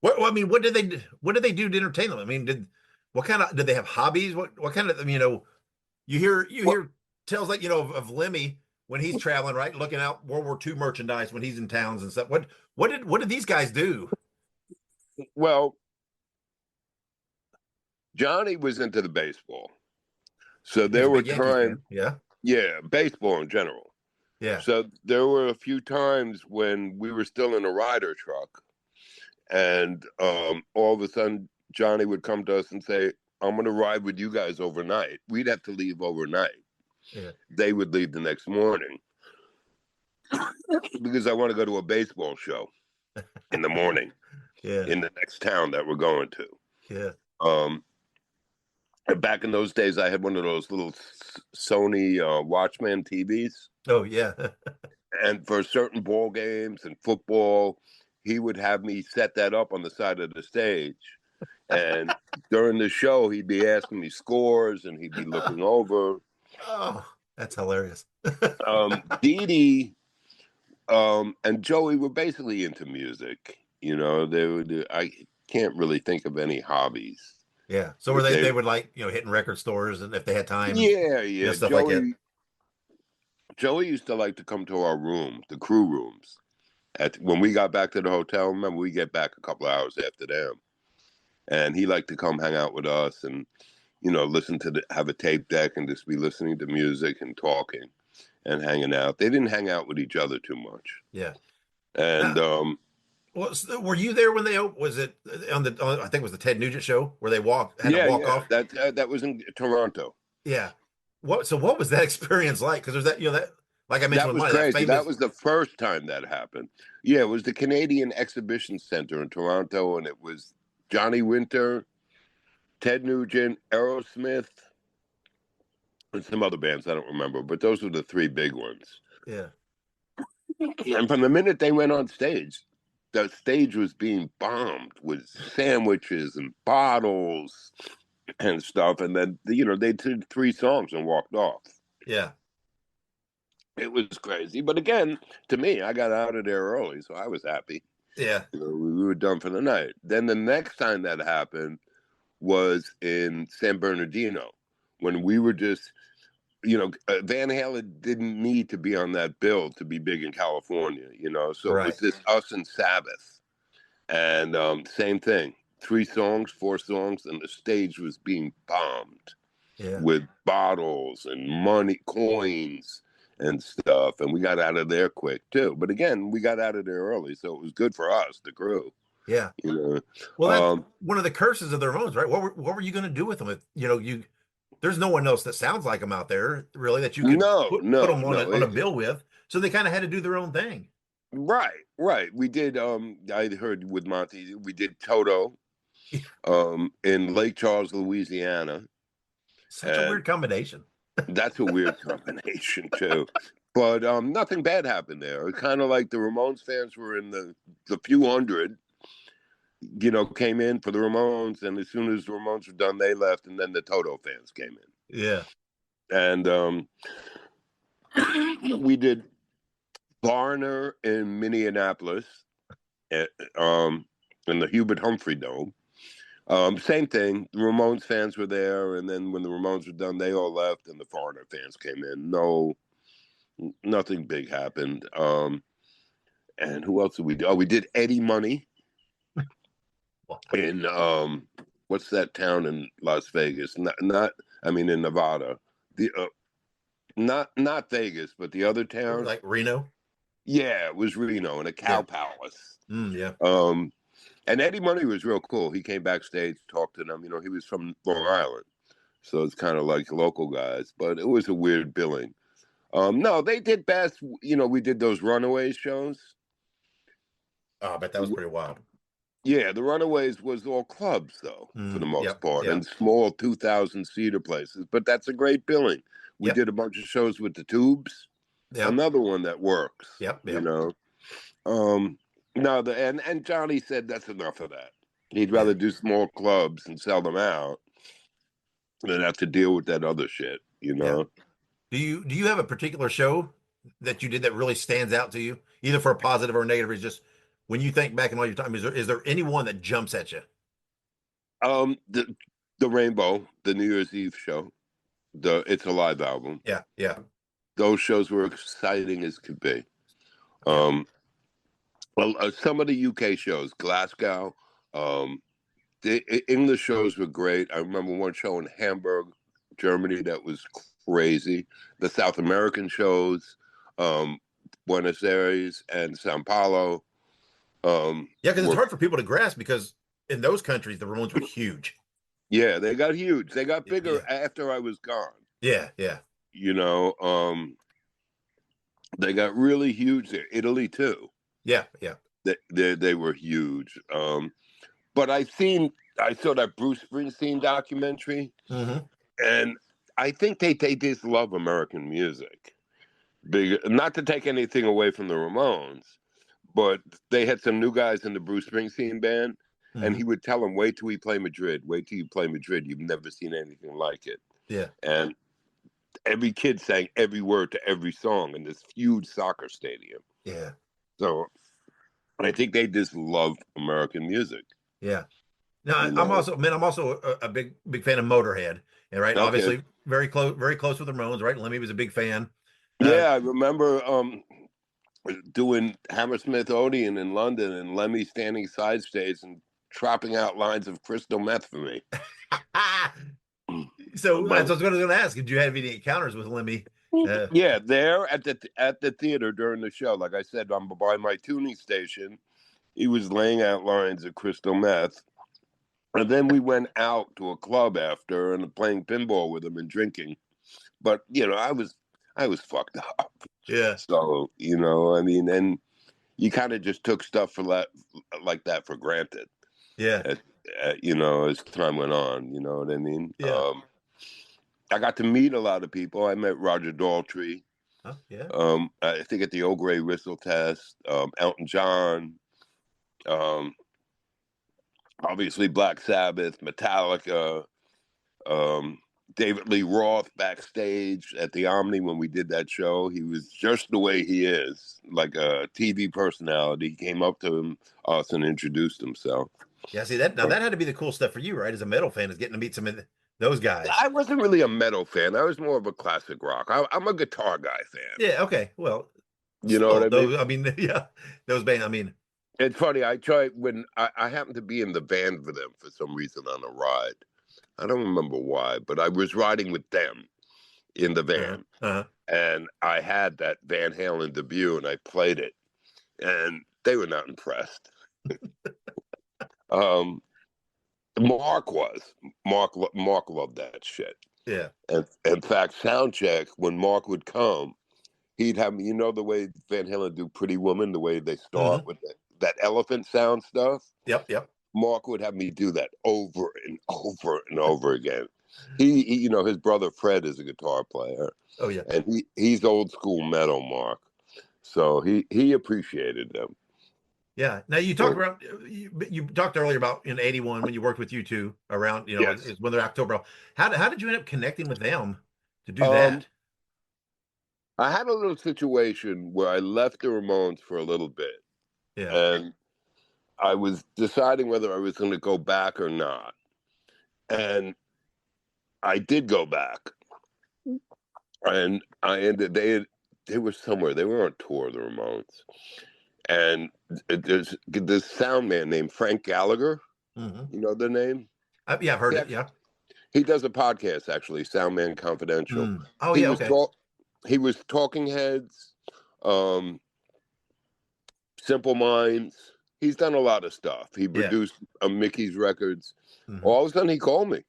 [SPEAKER 1] what I mean, what did they do to entertain them? I mean, did they have hobbies? What kind of, you hear tales like, of Lemmy when he's traveling, right? Looking out World War II merchandise when he's in towns and stuff. What did these guys do?
[SPEAKER 3] Well, Johnny was into the baseball. So
[SPEAKER 1] He was
[SPEAKER 3] there
[SPEAKER 1] a
[SPEAKER 3] were
[SPEAKER 1] big Yankees
[SPEAKER 3] times,
[SPEAKER 1] fan. Yeah.
[SPEAKER 3] yeah, baseball in general.
[SPEAKER 1] Yeah.
[SPEAKER 3] So there were a few times when we were still in a Ryder truck, and all of a sudden Johnny would come to us and say, "I'm going to ride with you guys overnight." We'd have to leave overnight.
[SPEAKER 1] Yeah.
[SPEAKER 3] They would leave the next morning because I want to go to a baseball show in the morning
[SPEAKER 1] Yeah.
[SPEAKER 3] in the next town that we're going to.
[SPEAKER 1] Yeah.
[SPEAKER 3] And back in those days, I had one of those little Sony Watchman TVs.
[SPEAKER 1] Oh, yeah.
[SPEAKER 3] And for certain ball games and football, he would have me set that up on the side of the stage. And during the show, he'd be asking me scores and he'd be looking over.
[SPEAKER 1] Oh, that's hilarious.
[SPEAKER 3] Dee Dee and Joey were basically into music. I can't really think of any hobbies.
[SPEAKER 1] Yeah. So were they would like, hitting record stores and if they had time,
[SPEAKER 3] Yeah.
[SPEAKER 1] stuff like that.
[SPEAKER 3] Joey used to like to come to our room, the crew rooms. When we got back to the hotel, remember, we get back a couple of hours after them. And he liked to come hang out with us and, listen have a tape deck and just be listening to music and talking and hanging out. They didn't hang out with each other too much.
[SPEAKER 1] Yeah.
[SPEAKER 3] And,
[SPEAKER 1] well, were you there when was it I think it was the Ted Nugent show where they had to walk off?
[SPEAKER 3] That was in Toronto.
[SPEAKER 1] Yeah. What was that experience like? Because there's that like I mentioned,
[SPEAKER 3] That was crazy. That was the first time that happened. Yeah, it was the Canadian Exhibition Center in Toronto, and it was Johnny Winter, Ted Nugent, Aerosmith, and some other bands I don't remember, but those were the three big ones.
[SPEAKER 1] Yeah.
[SPEAKER 3] And from the minute they went on stage, the stage was being bombed with sandwiches and bottles and stuff. And then, they did 3 songs and walked off.
[SPEAKER 1] Yeah.
[SPEAKER 3] It was crazy. But again, to me, I got out of there early, so I was happy.
[SPEAKER 1] Yeah.
[SPEAKER 3] We were done for the night. Then the next time that happened was in San Bernardino when we were just, Van Halen didn't need to be on that bill to be big in California, so
[SPEAKER 1] Right.
[SPEAKER 3] it was just us and Sabbath. And same thing, 3 songs, 4 songs, and the stage was being bombed with bottles and money, coins and stuff. And we got out of there quick too. But again, we got out of there early, so it was good for us, the crew.
[SPEAKER 1] Yeah.
[SPEAKER 3] Well,
[SPEAKER 1] that's one of the curses of the Ramones, right? What were you going to do with them? If, there's no one else that sounds like them out there, really, that you could put them on a bill with. So they kind of had to do their own thing.
[SPEAKER 3] Right. We did. I heard with Monty, we did Toto, in Lake Charles, Louisiana.
[SPEAKER 1] Such a weird combination.
[SPEAKER 3] That's a weird combination too. But nothing bad happened there. Kind of like the Ramones fans were in the few hundred, came in for the Ramones, and as soon as the Ramones were done, they left, and then the Toto fans came in.
[SPEAKER 1] Yeah.
[SPEAKER 3] And we did Barner in Minneapolis, in the Hubert Humphrey Dome. Same thing. The Ramones fans were there, and then when the Ramones were done, they all left, and the Foreigner fans came in. Nothing big happened. And who else did we do? Oh, we did Eddie Money in what's that town in Las Vegas? Not I mean in Nevada. The not Vegas, but the other town.
[SPEAKER 1] Like Reno?
[SPEAKER 3] Yeah, it was Reno in a cow
[SPEAKER 1] Yeah.
[SPEAKER 3] palace.
[SPEAKER 1] Yeah.
[SPEAKER 3] And Eddie Money was real cool. He came backstage, talked to them. You know, he was from Long Island, so it's kind of like local guys. But it was a weird billing. No, they did best. You know, we did those Runaways shows.
[SPEAKER 1] Oh, I bet that was pretty wild.
[SPEAKER 3] Yeah, the Runaways was all clubs, though, for the most part,
[SPEAKER 1] Yep.
[SPEAKER 3] and small 2,000-seater places. But that's a great billing. We did a bunch of shows with the Tubes.
[SPEAKER 1] Yep.
[SPEAKER 3] Another one that works.
[SPEAKER 1] Yep.
[SPEAKER 3] You know. No, and Johnny said that's enough of that. He'd rather do small clubs and sell them out than have to deal with that other shit. You know.
[SPEAKER 1] Yeah. Do you have a particular show that you did that really stands out to you, either for a positive or a negative? Or is just when you think back in all your time, is there anyone that jumps at you?
[SPEAKER 3] The Rainbow, the New Year's Eve show, the It's Alive album.
[SPEAKER 1] Yeah.
[SPEAKER 3] Those shows were exciting as could be. Well, some of the UK shows, Glasgow, the English shows were great. I remember one show in Hamburg, Germany, that was crazy. The South American shows, Buenos Aires and Sao Paulo.
[SPEAKER 1] Because it's hard for people to grasp because in those countries the Ramones were huge.
[SPEAKER 3] Yeah, they got huge. They got bigger after I was gone.
[SPEAKER 1] Yeah.
[SPEAKER 3] You know, they got really huge there. Italy too.
[SPEAKER 1] Yeah.
[SPEAKER 3] They were huge. But I saw that Bruce Springsteen documentary, and I think they just love American music. Not to take anything away from the Ramones, but they had some new guys in the Bruce Springsteen band, and he would tell them, "Wait till we play Madrid. Wait till you play Madrid. You've never seen anything like it."
[SPEAKER 1] Yeah.
[SPEAKER 3] And every kid sang every word to every song in this huge soccer stadium.
[SPEAKER 1] Yeah.
[SPEAKER 3] So I think they just love American music.
[SPEAKER 1] Yeah. No, I'm also a big fan of Motorhead. And right, obviously very close with the Ramones, right? Lemmy was a big fan.
[SPEAKER 3] Yeah, I remember doing Hammersmith Odeon in London and Lemmy standing side stage and dropping out lines of crystal meth for me.
[SPEAKER 1] So I was going to ask, did you have any encounters with Lemmy?
[SPEAKER 3] Yeah, there at the theater during the show. Like I said, I'm by my tuning station. He was laying out lines of crystal meth. And then we went out to a club after and playing pinball with him and drinking. But, you know, I was fucked up.
[SPEAKER 1] Yeah.
[SPEAKER 3] So, you know, I mean, and you kind of just took stuff like that for granted.
[SPEAKER 1] Yeah.
[SPEAKER 3] You know, as time went on, you know what I mean?
[SPEAKER 1] Yeah.
[SPEAKER 3] I got to meet a lot of people. I met Roger Daltrey.
[SPEAKER 1] Oh, yeah.
[SPEAKER 3] I think at the Old Grey Whistle Test, Elton John, obviously Black Sabbath, Metallica, David Lee Roth backstage at the Omni when we did that show. He was just the way he is, like a TV personality. He came up to us and introduced himself.
[SPEAKER 1] Yeah, see that had to be the cool stuff for you, right? As a metal fan, is getting to meet some of those guys.
[SPEAKER 3] I wasn't really a metal fan. I was more of a classic rock. I'm a guitar guy fan.
[SPEAKER 1] Yeah, okay. Well,
[SPEAKER 3] you know what I
[SPEAKER 1] mean? Yeah, those bands. I mean,
[SPEAKER 3] it's funny. I tried when I happened to be in the van for them for some reason on a ride. I don't remember why, but I was riding with them in the van, and I had that Van Halen debut, and I played it, and they were not impressed. Mark loved that shit.
[SPEAKER 1] Yeah.
[SPEAKER 3] And in fact, soundcheck, when Mark would come, he'd have me. You know the way Van Halen do "Pretty Woman," the way they start with that elephant sound stuff.
[SPEAKER 1] Yep.
[SPEAKER 3] Mark would have me do that over and over and over again. He you know, his brother Fred is a guitar player.
[SPEAKER 1] Oh yeah.
[SPEAKER 3] And he's old school metal, Mark. So he appreciated them.
[SPEAKER 1] Yeah. Now you talked about you talked earlier about in '81 when you worked with U2 around, you know, is when they're October. How did you end up connecting with them to do that?
[SPEAKER 3] I had a little situation where I left the Ramones for a little bit.
[SPEAKER 1] Yeah.
[SPEAKER 3] And I was deciding whether I was going to go back or not. And I did go back. And they were somewhere. They were on tour, the Ramones. And there's this sound man named Frank Gallagher. You know the name?
[SPEAKER 1] Yeah, I've heard
[SPEAKER 3] He
[SPEAKER 1] it.
[SPEAKER 3] actually,
[SPEAKER 1] Yeah.
[SPEAKER 3] he does a podcast actually, Soundman Confidential.
[SPEAKER 1] Oh,
[SPEAKER 3] He
[SPEAKER 1] yeah.
[SPEAKER 3] was
[SPEAKER 1] Okay.
[SPEAKER 3] he was Talking Heads, Simple Minds. He's done a lot of stuff. He
[SPEAKER 1] Yeah.
[SPEAKER 3] produced Mickey's records.
[SPEAKER 1] Mm-hmm.
[SPEAKER 3] All of a sudden, he called me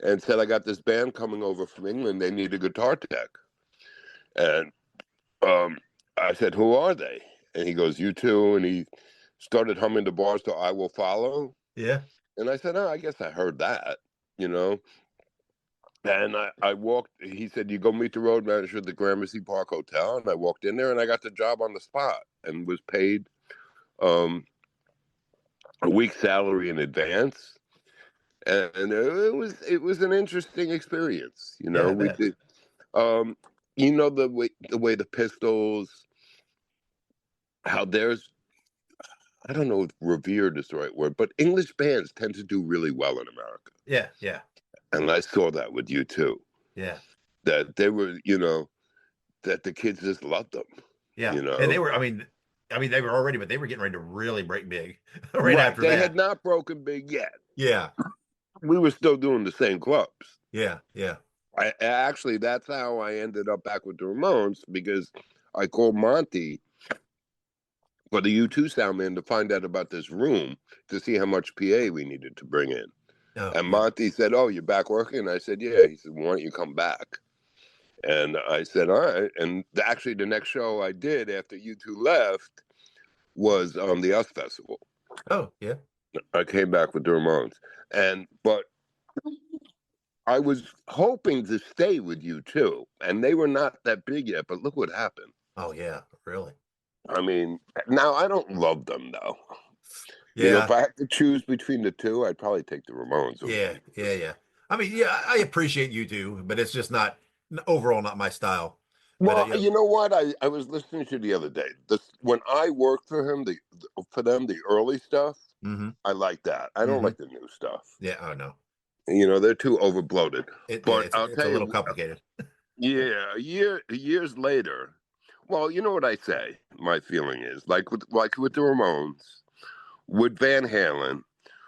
[SPEAKER 3] and said, "I got this band coming over from England. They need a guitar tech." And I said, "Who are they?" And he goes, "You two." And he started humming the bars to "I Will Follow."
[SPEAKER 1] Yeah.
[SPEAKER 3] And I said, "Oh, I guess I heard that, you know." And I walked, he said, "You go meet the road manager at the Gramercy Park Hotel." And I walked in there and I got the job on the spot and was paid a week's salary in advance. And it was an interesting experience. You
[SPEAKER 1] Yeah,
[SPEAKER 3] know,
[SPEAKER 1] I
[SPEAKER 3] we
[SPEAKER 1] bet.
[SPEAKER 3] did, you know, the way the Pistols, how there's, I don't know if revered is the right word, but English bands tend to do really well in America.
[SPEAKER 1] Yeah. Yeah.
[SPEAKER 3] And I saw that with you too.
[SPEAKER 1] Yeah.
[SPEAKER 3] That they were, you know, that the kids just loved them.
[SPEAKER 1] Yeah.
[SPEAKER 3] You
[SPEAKER 1] And they
[SPEAKER 3] know,
[SPEAKER 1] were, I mean, they were already, but they were getting ready to really break big right
[SPEAKER 3] right?
[SPEAKER 1] after
[SPEAKER 3] They
[SPEAKER 1] that.
[SPEAKER 3] had not broken big yet.
[SPEAKER 1] Yeah.
[SPEAKER 3] We were still doing the same clubs.
[SPEAKER 1] Yeah. Yeah.
[SPEAKER 3] Actually, that's how I ended up back with the Ramones, because I called Monty for the U2 sound man to find out about this room to see how much PA we needed to bring in.
[SPEAKER 1] Oh,
[SPEAKER 3] And
[SPEAKER 1] yeah.
[SPEAKER 3] Monty said, "Oh, you're back working?" And I said, "Yeah." He said, "Why don't you come back?" And I said, "All right." And actually, the next show I did after U2 left was the US Festival.
[SPEAKER 1] Oh, yeah.
[SPEAKER 3] I came back with the Ramones. But I was hoping to stay with U2, and they were not that big yet, but look what happened.
[SPEAKER 1] Oh, yeah. Really?
[SPEAKER 3] I mean, now I don't love them though. You know,
[SPEAKER 1] Yeah.
[SPEAKER 3] if I had to choose between the two, I'd probably take the Ramones over
[SPEAKER 1] Yeah.
[SPEAKER 3] U2.
[SPEAKER 1] Yeah. Yeah. I mean, yeah, I appreciate you too, but it's just not overall not my style. But
[SPEAKER 3] Well, you know what? I was listening to the other day. When I worked for him, for them, the early stuff,
[SPEAKER 1] mm-hmm.
[SPEAKER 3] I like that. I don't
[SPEAKER 1] Mm-hmm.
[SPEAKER 3] like the new stuff.
[SPEAKER 1] Yeah. Oh no.
[SPEAKER 3] You know, they're too overbloated.
[SPEAKER 1] Yeah,
[SPEAKER 3] But I'll
[SPEAKER 1] it's
[SPEAKER 3] tell
[SPEAKER 1] a little
[SPEAKER 3] you,
[SPEAKER 1] complicated.
[SPEAKER 3] yeah, years later. Well, you know what I say. My feeling is like with the Ramones, with Van Halen,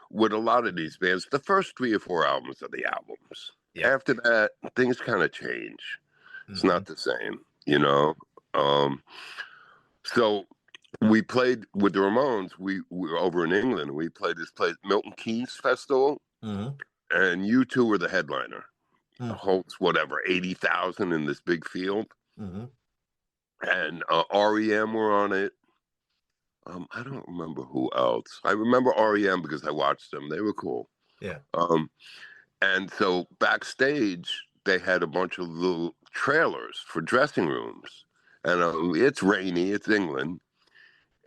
[SPEAKER 3] with a lot of these bands, the first 3 or 4 albums are the albums.
[SPEAKER 1] Yeah.
[SPEAKER 3] After that, things kind of change. It's
[SPEAKER 1] Mm-hmm.
[SPEAKER 3] not the same, you know. So we played with the Ramones. We were over in England. We played this place, Milton Keynes Festival,
[SPEAKER 1] Mm-hmm.
[SPEAKER 3] and U2 were the headliner.
[SPEAKER 1] Mm-hmm.
[SPEAKER 3] Holds whatever 80,000 in this big field,
[SPEAKER 1] Mm-hmm.
[SPEAKER 3] and REM were on it. I don't remember who else. I remember REM because I watched them. They were cool.
[SPEAKER 1] Yeah.
[SPEAKER 3] And so backstage, they had a bunch of little trailers for dressing rooms. And it's rainy, it's England.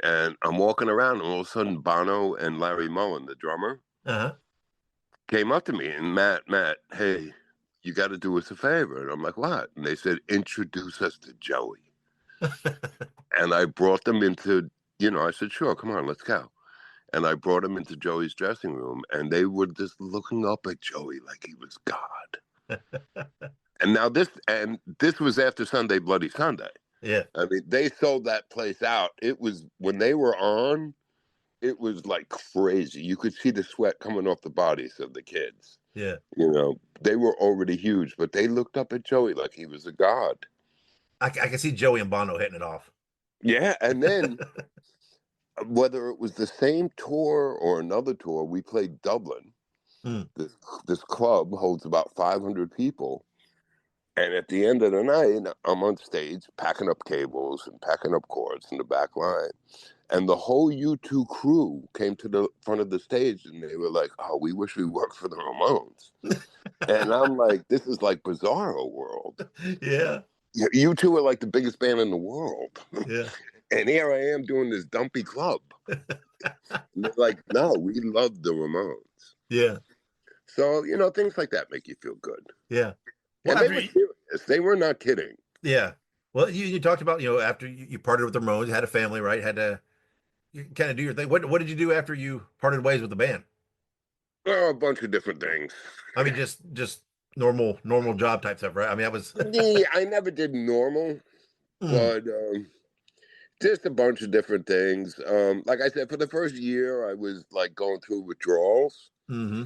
[SPEAKER 3] And I'm walking around, and all of a sudden, Bono and Larry Mullen, the drummer,
[SPEAKER 1] Uh-huh.
[SPEAKER 3] came up to me and, Matt, hey, you got to do us a favor. And I'm like, "What?" And they said, "Introduce us to Joey." And I brought them into, I said, "Sure, come on, let's go." And I brought him into Joey's dressing room, and they were just looking up at Joey like he was God. And this was after Sunday Bloody Sunday.
[SPEAKER 1] Yeah.
[SPEAKER 3] I mean, they sold that place out. It was, when they were on, it was like crazy. You could see the sweat coming off the bodies of the kids.
[SPEAKER 1] Yeah.
[SPEAKER 3] You know, they were already huge, but they looked up at Joey like he was a god.
[SPEAKER 1] I can see Joey and Bono hitting it off.
[SPEAKER 3] Yeah, and then whether it was the same tour or another tour, we played Dublin.
[SPEAKER 1] Mm.
[SPEAKER 3] This club holds about 500 people. And at the end of the night, I'm on stage packing up cables and packing up cords in the back line. And the whole U2 crew came to the front of the stage, and they were like, "Oh, we wish we worked for the Ramones." And I'm like, this is like Bizarro World.
[SPEAKER 1] Yeah.
[SPEAKER 3] U2 are like the biggest band in the world.
[SPEAKER 1] Yeah.
[SPEAKER 3] And here I am doing this dumpy club. And they're like, "No, we love the Ramones."
[SPEAKER 1] Yeah.
[SPEAKER 3] So, things like that make you feel good.
[SPEAKER 1] Yeah. Well,
[SPEAKER 3] And they
[SPEAKER 1] after
[SPEAKER 3] were serious. They were not kidding.
[SPEAKER 1] yeah. Well, you talked about, after you parted with the Ramones, you had a family, right? Had to you kind of do your thing. What did you do after you parted ways with the band?
[SPEAKER 3] Oh, a bunch of different things.
[SPEAKER 1] I mean, just normal job type stuff, right? I mean, that was
[SPEAKER 3] Yeah, I never did normal,
[SPEAKER 1] Mm.
[SPEAKER 3] but just a bunch of different things. Like I said, for the first year, I was like going through withdrawals.
[SPEAKER 1] Mm-hmm.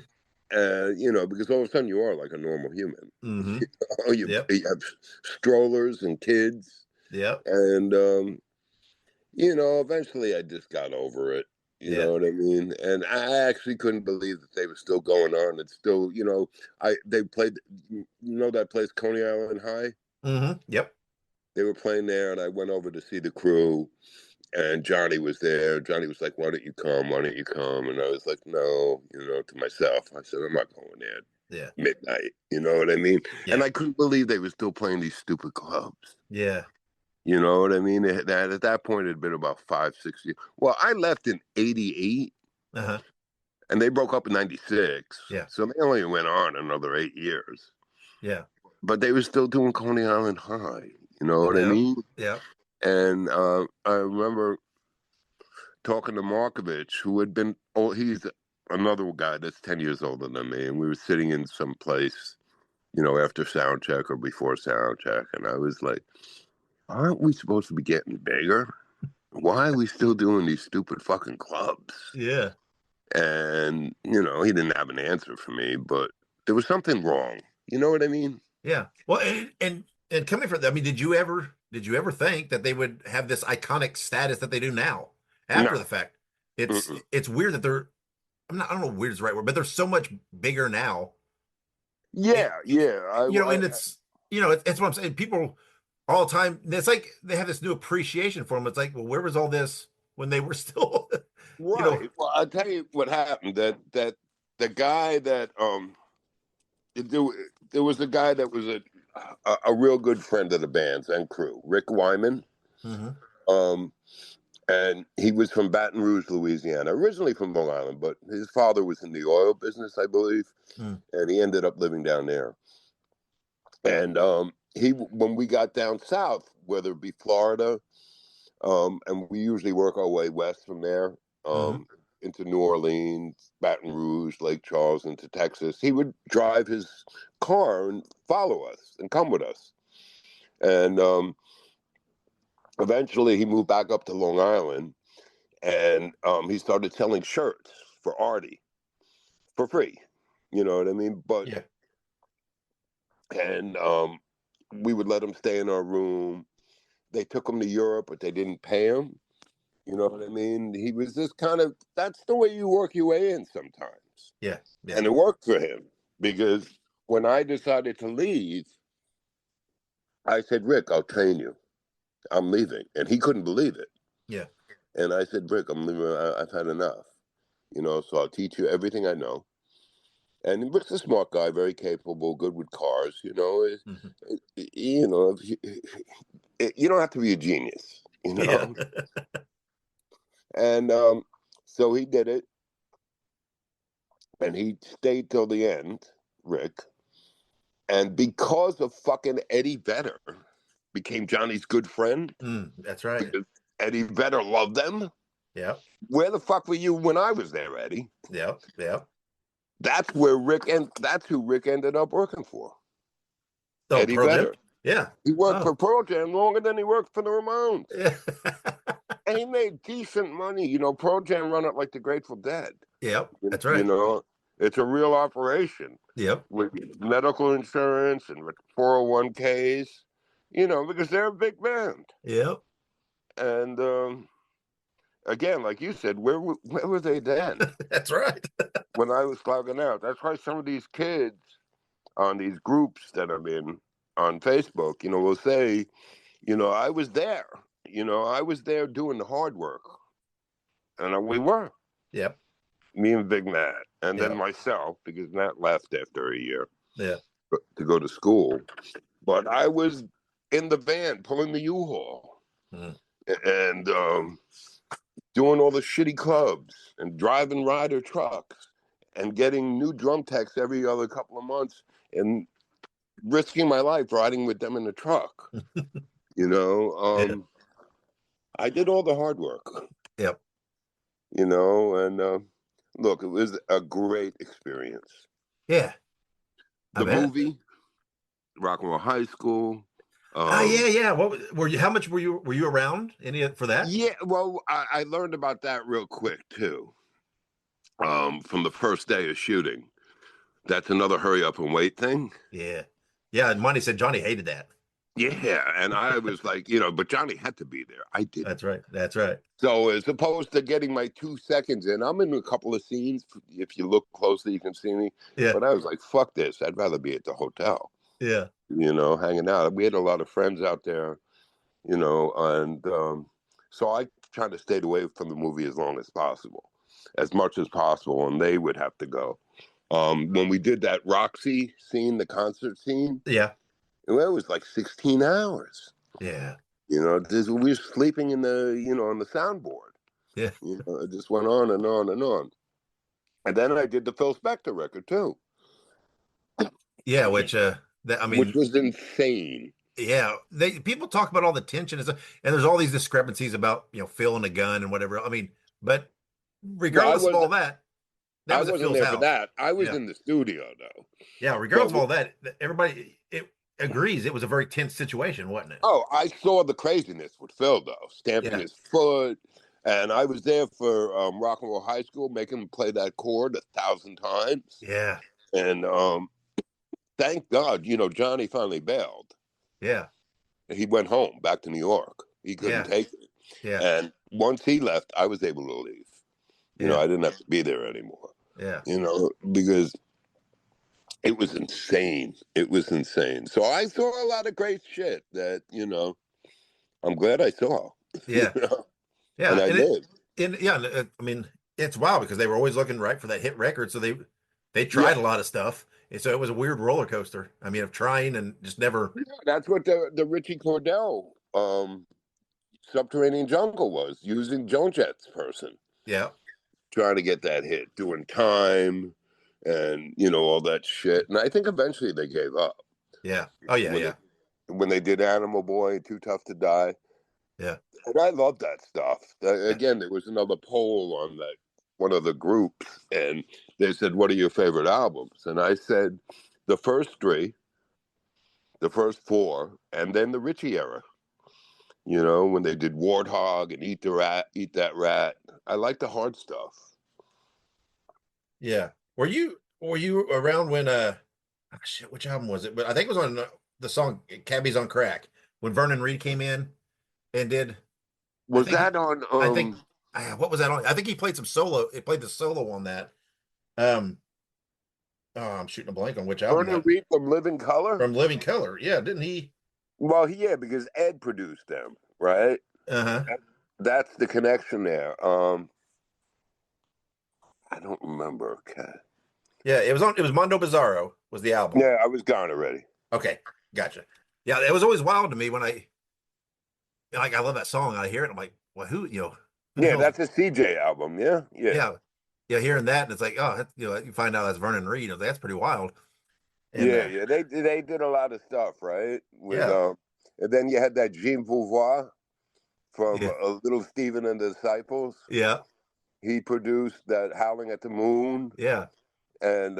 [SPEAKER 3] You know, because all of a sudden you are like a normal human.
[SPEAKER 1] Mm-hmm. Yep.
[SPEAKER 3] You have strollers and kids,
[SPEAKER 1] Yep.
[SPEAKER 3] and you know, eventually I just got over it. You
[SPEAKER 1] Yeah.
[SPEAKER 3] know what I mean? And I actually couldn't believe that they were still going on. It's still, you know, they played, you know, that place Coney Island High.
[SPEAKER 1] Mm-hmm. Yep.
[SPEAKER 3] They were playing there, and I went over to see the crew. And Johnny was there. Johnny was like, "Why don't you come? Why don't you come?" And I was like, "No," you know, to myself. I said, "I'm not going there at
[SPEAKER 1] Yeah.
[SPEAKER 3] midnight." You know what I mean?
[SPEAKER 1] Yeah.
[SPEAKER 3] And I couldn't believe they were still playing these stupid clubs.
[SPEAKER 1] Yeah.
[SPEAKER 3] You know what I mean? At that point, it had been about 5, 6 years. Well, I left in '88,
[SPEAKER 1] Uh-huh.
[SPEAKER 3] and they broke up in '96.
[SPEAKER 1] Yeah.
[SPEAKER 3] So they only went on another 8 years.
[SPEAKER 1] Yeah.
[SPEAKER 3] But they were still doing Coney Island High. You know what I
[SPEAKER 1] Yeah.
[SPEAKER 3] mean?
[SPEAKER 1] Yeah.
[SPEAKER 3] And I remember talking to Markovich, who had been, oh, he's another guy that's 10 years older than me. And we were sitting in some place, you know, after sound check or before sound check. And I was like, aren't we supposed to be getting bigger? Why are we still doing these stupid fucking clubs?
[SPEAKER 1] Yeah.
[SPEAKER 3] And, you know, he didn't have an answer for me, but there was something wrong. You know what I mean?
[SPEAKER 1] Yeah. Well, and coming from, I mean, did you ever think that they would have this iconic status that they do now after
[SPEAKER 3] No.
[SPEAKER 1] the fact? It's
[SPEAKER 3] Mm-mm.
[SPEAKER 1] it's weird that they're I don't know if weird is the right word, but they're so much bigger now. And
[SPEAKER 3] Yeah, yeah.
[SPEAKER 1] and it's what I'm saying. People all the time, it's like they have this new appreciation for them. It's like, well, where was all this when they were still, you know?
[SPEAKER 3] Right. Well, I'll tell you what happened. That the guy that there, there was a guy that was a real good friend of the band's and crew, Rick Wyman.
[SPEAKER 1] Mm-hmm.
[SPEAKER 3] Um, and he was from Baton Rouge, Louisiana, originally from Long Island, but his father was in the oil business, I believe, and he ended up living down there. And when we got down south, whether it be Florida, and we usually work our way west from there,
[SPEAKER 1] Mm-hmm.
[SPEAKER 3] into New Orleans, Baton Rouge, Lake Charles, into Texas. He would drive his car and follow us and come with us. And eventually he moved back up to Long Island, and he started selling shirts for Artie for free. You know what I mean? But
[SPEAKER 1] Yeah.
[SPEAKER 3] and we would let him stay in our room. They took him to Europe, but they didn't pay him. You know what I mean? He was just kind of, that's the way you work your way in sometimes.
[SPEAKER 1] Yeah. Yeah.
[SPEAKER 3] And it worked for him because when I decided to leave, I said, Rick, I'll train you. I'm leaving. And he couldn't believe it.
[SPEAKER 1] Yeah.
[SPEAKER 3] And I said, Rick, I'm leaving. I've had enough. You know, so I'll teach you everything I know. And Rick's a smart guy, very capable, good with cars. You know,
[SPEAKER 1] Mm-hmm.
[SPEAKER 3] you know, you don't have to be a genius. You
[SPEAKER 1] Yeah.
[SPEAKER 3] know, and so he did it, and he stayed till the end, Rick. And because of fucking Eddie Vedder, became Johnny's good friend
[SPEAKER 1] That's right.
[SPEAKER 3] because Eddie Vedder loved them.
[SPEAKER 1] Yeah.
[SPEAKER 3] Where the fuck were you when I was there, Eddie?
[SPEAKER 1] Yeah. Yeah.
[SPEAKER 3] That's who Rick ended up working for.
[SPEAKER 1] Oh,
[SPEAKER 3] Eddie
[SPEAKER 1] Pearl Jam.
[SPEAKER 3] Vedder.
[SPEAKER 1] Yeah.
[SPEAKER 3] He worked
[SPEAKER 1] Oh.
[SPEAKER 3] for Pearl Jam longer than he worked for the Ramones.
[SPEAKER 1] Yeah.
[SPEAKER 3] And he made decent money. You know, Pearl Jam run it like the Grateful Dead.
[SPEAKER 1] Yep. That's
[SPEAKER 3] You
[SPEAKER 1] right.
[SPEAKER 3] know, it's a real operation
[SPEAKER 1] Yep.
[SPEAKER 3] with medical insurance and with 401ks, you know, because they're a big band.
[SPEAKER 1] Yep.
[SPEAKER 3] And again, like you said, where were they then
[SPEAKER 1] That's right.
[SPEAKER 3] when I was logging out? That's why some of these kids on these groups that I'm in on Facebook, you know, will say, you know, I was there. You know, I was there doing the hard work. And we were.
[SPEAKER 1] Yep.
[SPEAKER 3] Me and Big Matt. And then
[SPEAKER 1] Yep.
[SPEAKER 3] myself, because Matt left after a year
[SPEAKER 1] Yeah.
[SPEAKER 3] to go to school. But I was in the van pulling the U-Haul and doing all the shitty clubs and driving rider trucks and getting new drum techs every other couple of months and risking my life riding with them in the truck. You know,
[SPEAKER 1] Yeah.
[SPEAKER 3] I did all the hard work.
[SPEAKER 1] Yep.
[SPEAKER 3] You know, and look, it was a great experience.
[SPEAKER 1] Yeah.
[SPEAKER 3] The movie, Rock and Roll High School.
[SPEAKER 1] Yeah, yeah. What were you? How much were you around any for that?
[SPEAKER 3] Yeah, well, I learned about that real quick too. From the first day of shooting, That's another hurry up and wait thing.
[SPEAKER 1] Yeah. Yeah. And Monty said Johnny hated that.
[SPEAKER 3] Yeah, and I was like, but Johnny had to be there. I didn't.
[SPEAKER 1] That's right. That's right.
[SPEAKER 3] So as opposed to getting my 2 seconds in, I'm in a couple of scenes. If you look closely, you can see me.
[SPEAKER 1] Yeah.
[SPEAKER 3] But I was like, fuck this. I'd rather be at the hotel.
[SPEAKER 1] Yeah.
[SPEAKER 3] Hanging out. We had a lot of friends out there, and so I tried to stay away from the movie as long as possible, as much as possible, and they would have to go. When we did that Roxy scene, the concert scene,
[SPEAKER 1] Yeah.
[SPEAKER 3] it was like 16 hours.
[SPEAKER 1] Yeah.
[SPEAKER 3] We were sleeping in the, on the soundboard.
[SPEAKER 1] Yeah.
[SPEAKER 3] It just went on and on and on. And then I did the Phil Spector record too.
[SPEAKER 1] Yeah, which
[SPEAKER 3] which was insane.
[SPEAKER 1] Yeah, people talk about all the tension and there's all these discrepancies about Phil and a gun and whatever. I mean, but regardless of all that,
[SPEAKER 3] I
[SPEAKER 1] was
[SPEAKER 3] wasn't there for that. I was in the studio though.
[SPEAKER 1] Yeah, regardless of all that, everybody agrees it was a very tense situation, wasn't it?
[SPEAKER 3] Oh, I saw the craziness with Phil though, stamping his foot, and I was there for Rock and Roll High School, making him play that chord 1,000 times.
[SPEAKER 1] Yeah,
[SPEAKER 3] and thank God, Johnny finally bailed.
[SPEAKER 1] Yeah,
[SPEAKER 3] he went home back to New York. He couldn't take it.
[SPEAKER 1] Yeah,
[SPEAKER 3] and once he left, I was able to leave. I didn't have to be there anymore.
[SPEAKER 1] Yeah,
[SPEAKER 3] because it was insane. It was insane. So I saw a lot of great shit that, I'm glad I saw.
[SPEAKER 1] Yeah. Yeah.
[SPEAKER 3] And I did.
[SPEAKER 1] I mean, it's wild because they were always looking right for that hit record. So they tried a lot of stuff. And so it was a weird roller coaster. I mean, of trying and just never.
[SPEAKER 3] Yeah, that's what the Richie Cordell Subterranean Jungle was, using Joan Jett's person.
[SPEAKER 1] Yeah.
[SPEAKER 3] Trying to get that hit, doing time and, all that shit. And I think eventually they gave up.
[SPEAKER 1] Yeah. Oh, yeah,
[SPEAKER 3] when they did Animal Boy, Too Tough to Die.
[SPEAKER 1] Yeah.
[SPEAKER 3] And I love that stuff. Again, there was another poll on that one of the groups, and they said, what are your favorite albums? And I said, the first 3, the first 4, and then the Richie era. When they did Warthog and Eat That Rat. I like the hard stuff.
[SPEAKER 1] Yeah. Were you around when shit, which album was it? But I think it was on the song Cabby's on Crack when Vernon Reid came in and did.
[SPEAKER 3] Was that on?
[SPEAKER 1] I think what was that on? I think he played some solo. He played the solo on that. I'm shooting a blank on which album.
[SPEAKER 3] Vernon Reid from Living Color.
[SPEAKER 1] From Living Color, yeah, didn't he?
[SPEAKER 3] Well, because Ed produced them, right? That's the connection there. I don't remember. Okay.
[SPEAKER 1] Yeah, it was Mondo Bizarro was the album.
[SPEAKER 3] Yeah, I was gone already.
[SPEAKER 1] Okay, gotcha. Yeah, it was always wild to me when I love that song. I hear it, I'm like, well, who
[SPEAKER 3] that's a CJ album. Yeah.
[SPEAKER 1] Hearing that, and it's like, oh, you find out that's Vernon Reid. I was like, that's pretty wild.
[SPEAKER 3] And, they did a lot of stuff, right? And then you had that Jean Beauvoir from Little Steven and the Disciples.
[SPEAKER 1] Yeah.
[SPEAKER 3] He produced that Howling at the Moon.
[SPEAKER 1] Yeah.
[SPEAKER 3] And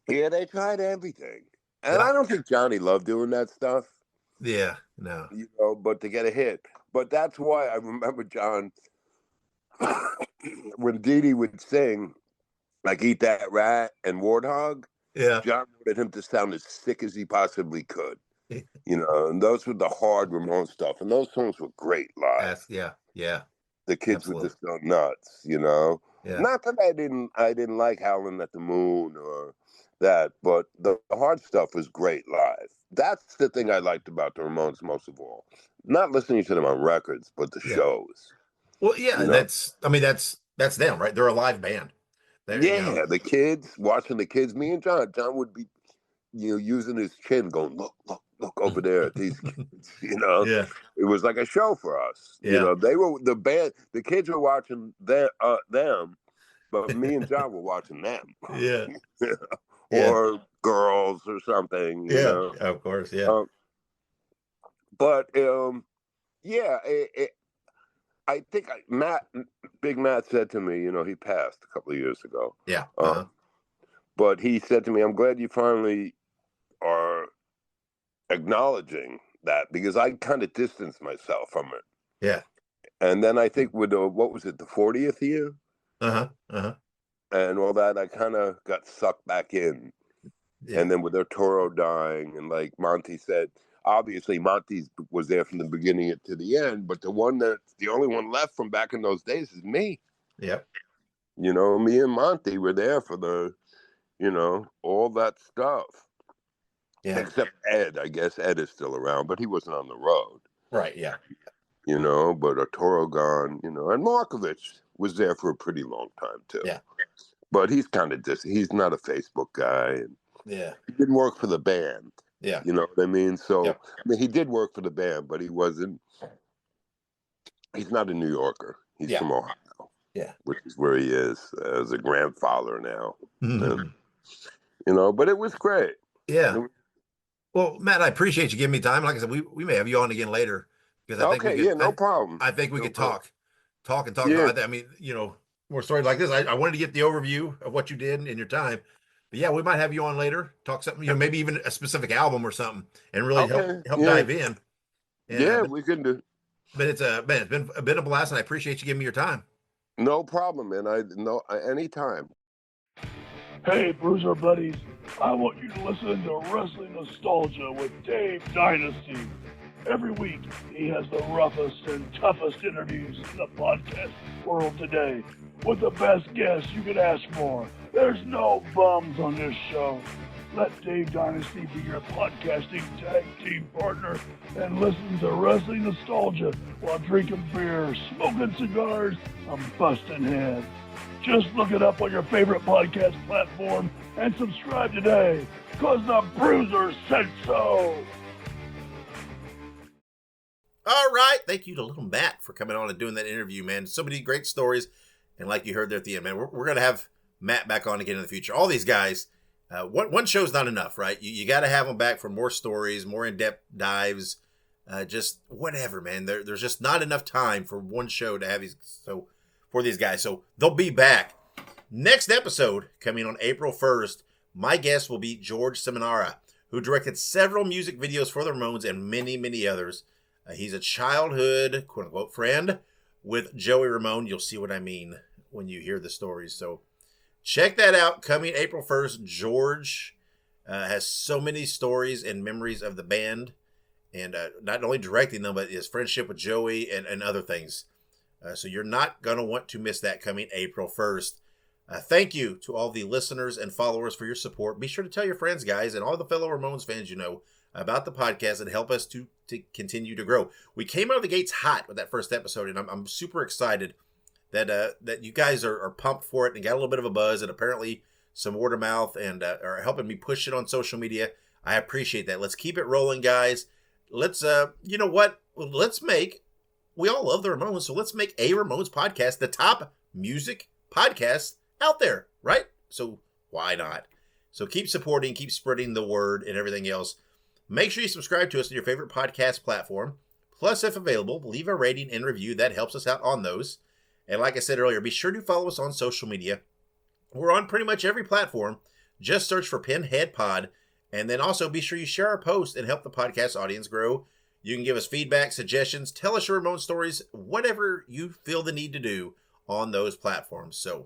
[SPEAKER 3] they tried everything. And I don't think Johnny loved doing that stuff.
[SPEAKER 1] Yeah, no.
[SPEAKER 3] But to get a hit. But that's why I remember John, when Dee Dee would sing, like Eat That Rat and Warthog, John wanted him to sound as sick as he possibly could. And those were the hard Ramones stuff. And those songs were great live.
[SPEAKER 1] Yeah.
[SPEAKER 3] The kids were just so nuts, Yeah. Not that I didn't like Howling at the Moon or that, but the hard stuff was great live. That's the thing I liked about the Ramones most of all. Not listening to them on records, but the shows.
[SPEAKER 1] Well, yeah, that's them, right? They're a live band.
[SPEAKER 3] The kids, watching the kids, me and John would be, using his chin going, look over there at these kids,
[SPEAKER 1] Yeah.
[SPEAKER 3] It was like a show for us.
[SPEAKER 1] Yeah.
[SPEAKER 3] They were the band, the kids were watching them, but me and John were watching them.
[SPEAKER 1] Yeah.
[SPEAKER 3] Or girls or something.
[SPEAKER 1] Yeah, of course, yeah.
[SPEAKER 3] But I think Big Matt said to me, he passed a couple of years ago.
[SPEAKER 1] Yeah.
[SPEAKER 3] But he said to me, I'm glad you finally are acknowledging that, because I kind of distanced myself from it.
[SPEAKER 1] Yeah.
[SPEAKER 3] And then I think with what was it, the 40th year? and all that, I kind of got sucked back in.
[SPEAKER 1] Yeah.
[SPEAKER 3] And then with Arturo dying, and like Monty said, obviously Monty was there from the beginning to the end, but the only one left from back in those days is me.
[SPEAKER 1] Yep.
[SPEAKER 3] You know, me and Monty were there for the, all that stuff.
[SPEAKER 1] Yeah.
[SPEAKER 3] Except Ed, I guess Ed is still around, but he wasn't on the road.
[SPEAKER 1] Right. Yeah.
[SPEAKER 3] But Arturo gone, and Markovich was there for a pretty long time too.
[SPEAKER 1] Yeah.
[SPEAKER 3] But he's kind of he's not a Facebook guy. And
[SPEAKER 1] yeah.
[SPEAKER 3] He didn't work for the band.
[SPEAKER 1] Yeah.
[SPEAKER 3] You know what I mean? So,
[SPEAKER 1] Yep.
[SPEAKER 3] I mean, he did work for the band, but he's not a New Yorker. He's from Ohio.
[SPEAKER 1] Yeah.
[SPEAKER 3] Which is where he is as a grandfather now.
[SPEAKER 1] Mm-hmm.
[SPEAKER 3] And, but it was great.
[SPEAKER 1] Yeah. Well, Matt, I appreciate you giving me time. Like I said, we may have you on again later because I think
[SPEAKER 3] no problem.
[SPEAKER 1] I think we could talk.
[SPEAKER 3] Yeah.
[SPEAKER 1] I mean, more stories like this. I wanted to get the overview of what you did in your time. But yeah, we might have you on later. Talk something, maybe even a specific album or something, and really help dive in. And,
[SPEAKER 3] we can do.
[SPEAKER 1] But it's been a blast, and I appreciate you giving me your time.
[SPEAKER 3] No problem, man. Anytime.
[SPEAKER 4] Hey, Bruiser buddies, I want you to listen to Wrestling Nostalgia with Dave Dynasty. Every week, he has the roughest and toughest interviews in the podcast world today, with the best guests you could ask for. There's no bums on this show. Let Dave Dynasty be your podcasting tag team partner and listen to Wrestling Nostalgia while drinking beer, smoking cigars, and busting heads. Just look it up on your favorite podcast platform and subscribe today, because the Bruiser said so.
[SPEAKER 1] All right. Thank you to Little Matt for coming on and doing that interview, man. So many great stories. And like you heard there at the end, man, we're going to have Matt back on again in the future. All these guys, one show's not enough, right? You got to have them back for more stories, more in-depth dives, just whatever, man. There's just not enough time for one show to have for these guys. So they'll be back. Next episode, coming on April 1st, my guest will be George Seminara, who directed several music videos for the Ramones and many, many others. He's a childhood, quote-unquote, friend with Joey Ramone. You'll see what I mean when you hear the stories. So check that out. Coming April 1st, George has so many stories and memories of the band, and not only directing them, but his friendship with Joey and other things. So you're not going to want to miss that coming April 1st. Thank you to all the listeners and followers for your support. Be sure to tell your friends, guys, and all the fellow Ramones fans you know about the podcast and help us to continue to grow. We came out of the gates hot with that first episode, and I'm super excited that you guys are pumped for it and got a little bit of a buzz, and apparently some word of mouth, and are helping me push it on social media. I appreciate that. Let's keep it rolling, guys. Let's, you know what? We all love the Ramones, so let's make a Ramones podcast the top music podcast out there, right? So why not? So keep supporting, keep spreading the word and everything else. Make sure you subscribe to us on your favorite podcast platform. Plus, if available, leave a rating and review. That helps us out on those. And like I said earlier, be sure to follow us on social media. We're on pretty much every platform. Just search for PinheadPod. And then also be sure you share our post and help the podcast audience grow. You can give us feedback, suggestions, tell us your Ramones stories, whatever you feel the need to do on those platforms. So,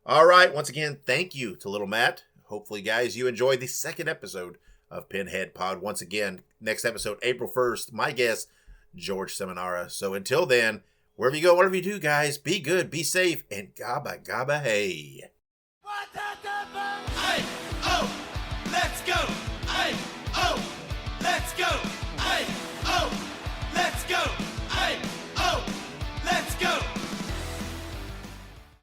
[SPEAKER 1] all right, once again, thank you to Little Matt. Hopefully, guys, you enjoyed the second episode of Pinhead Pod. Once again, next episode, April 1st, my guest, George Seminara. So until then, wherever you go, whatever you do, guys, be good, be safe, and gabba gabba hey.
[SPEAKER 5] Hey, oh, let's go. Hey, oh, let's go.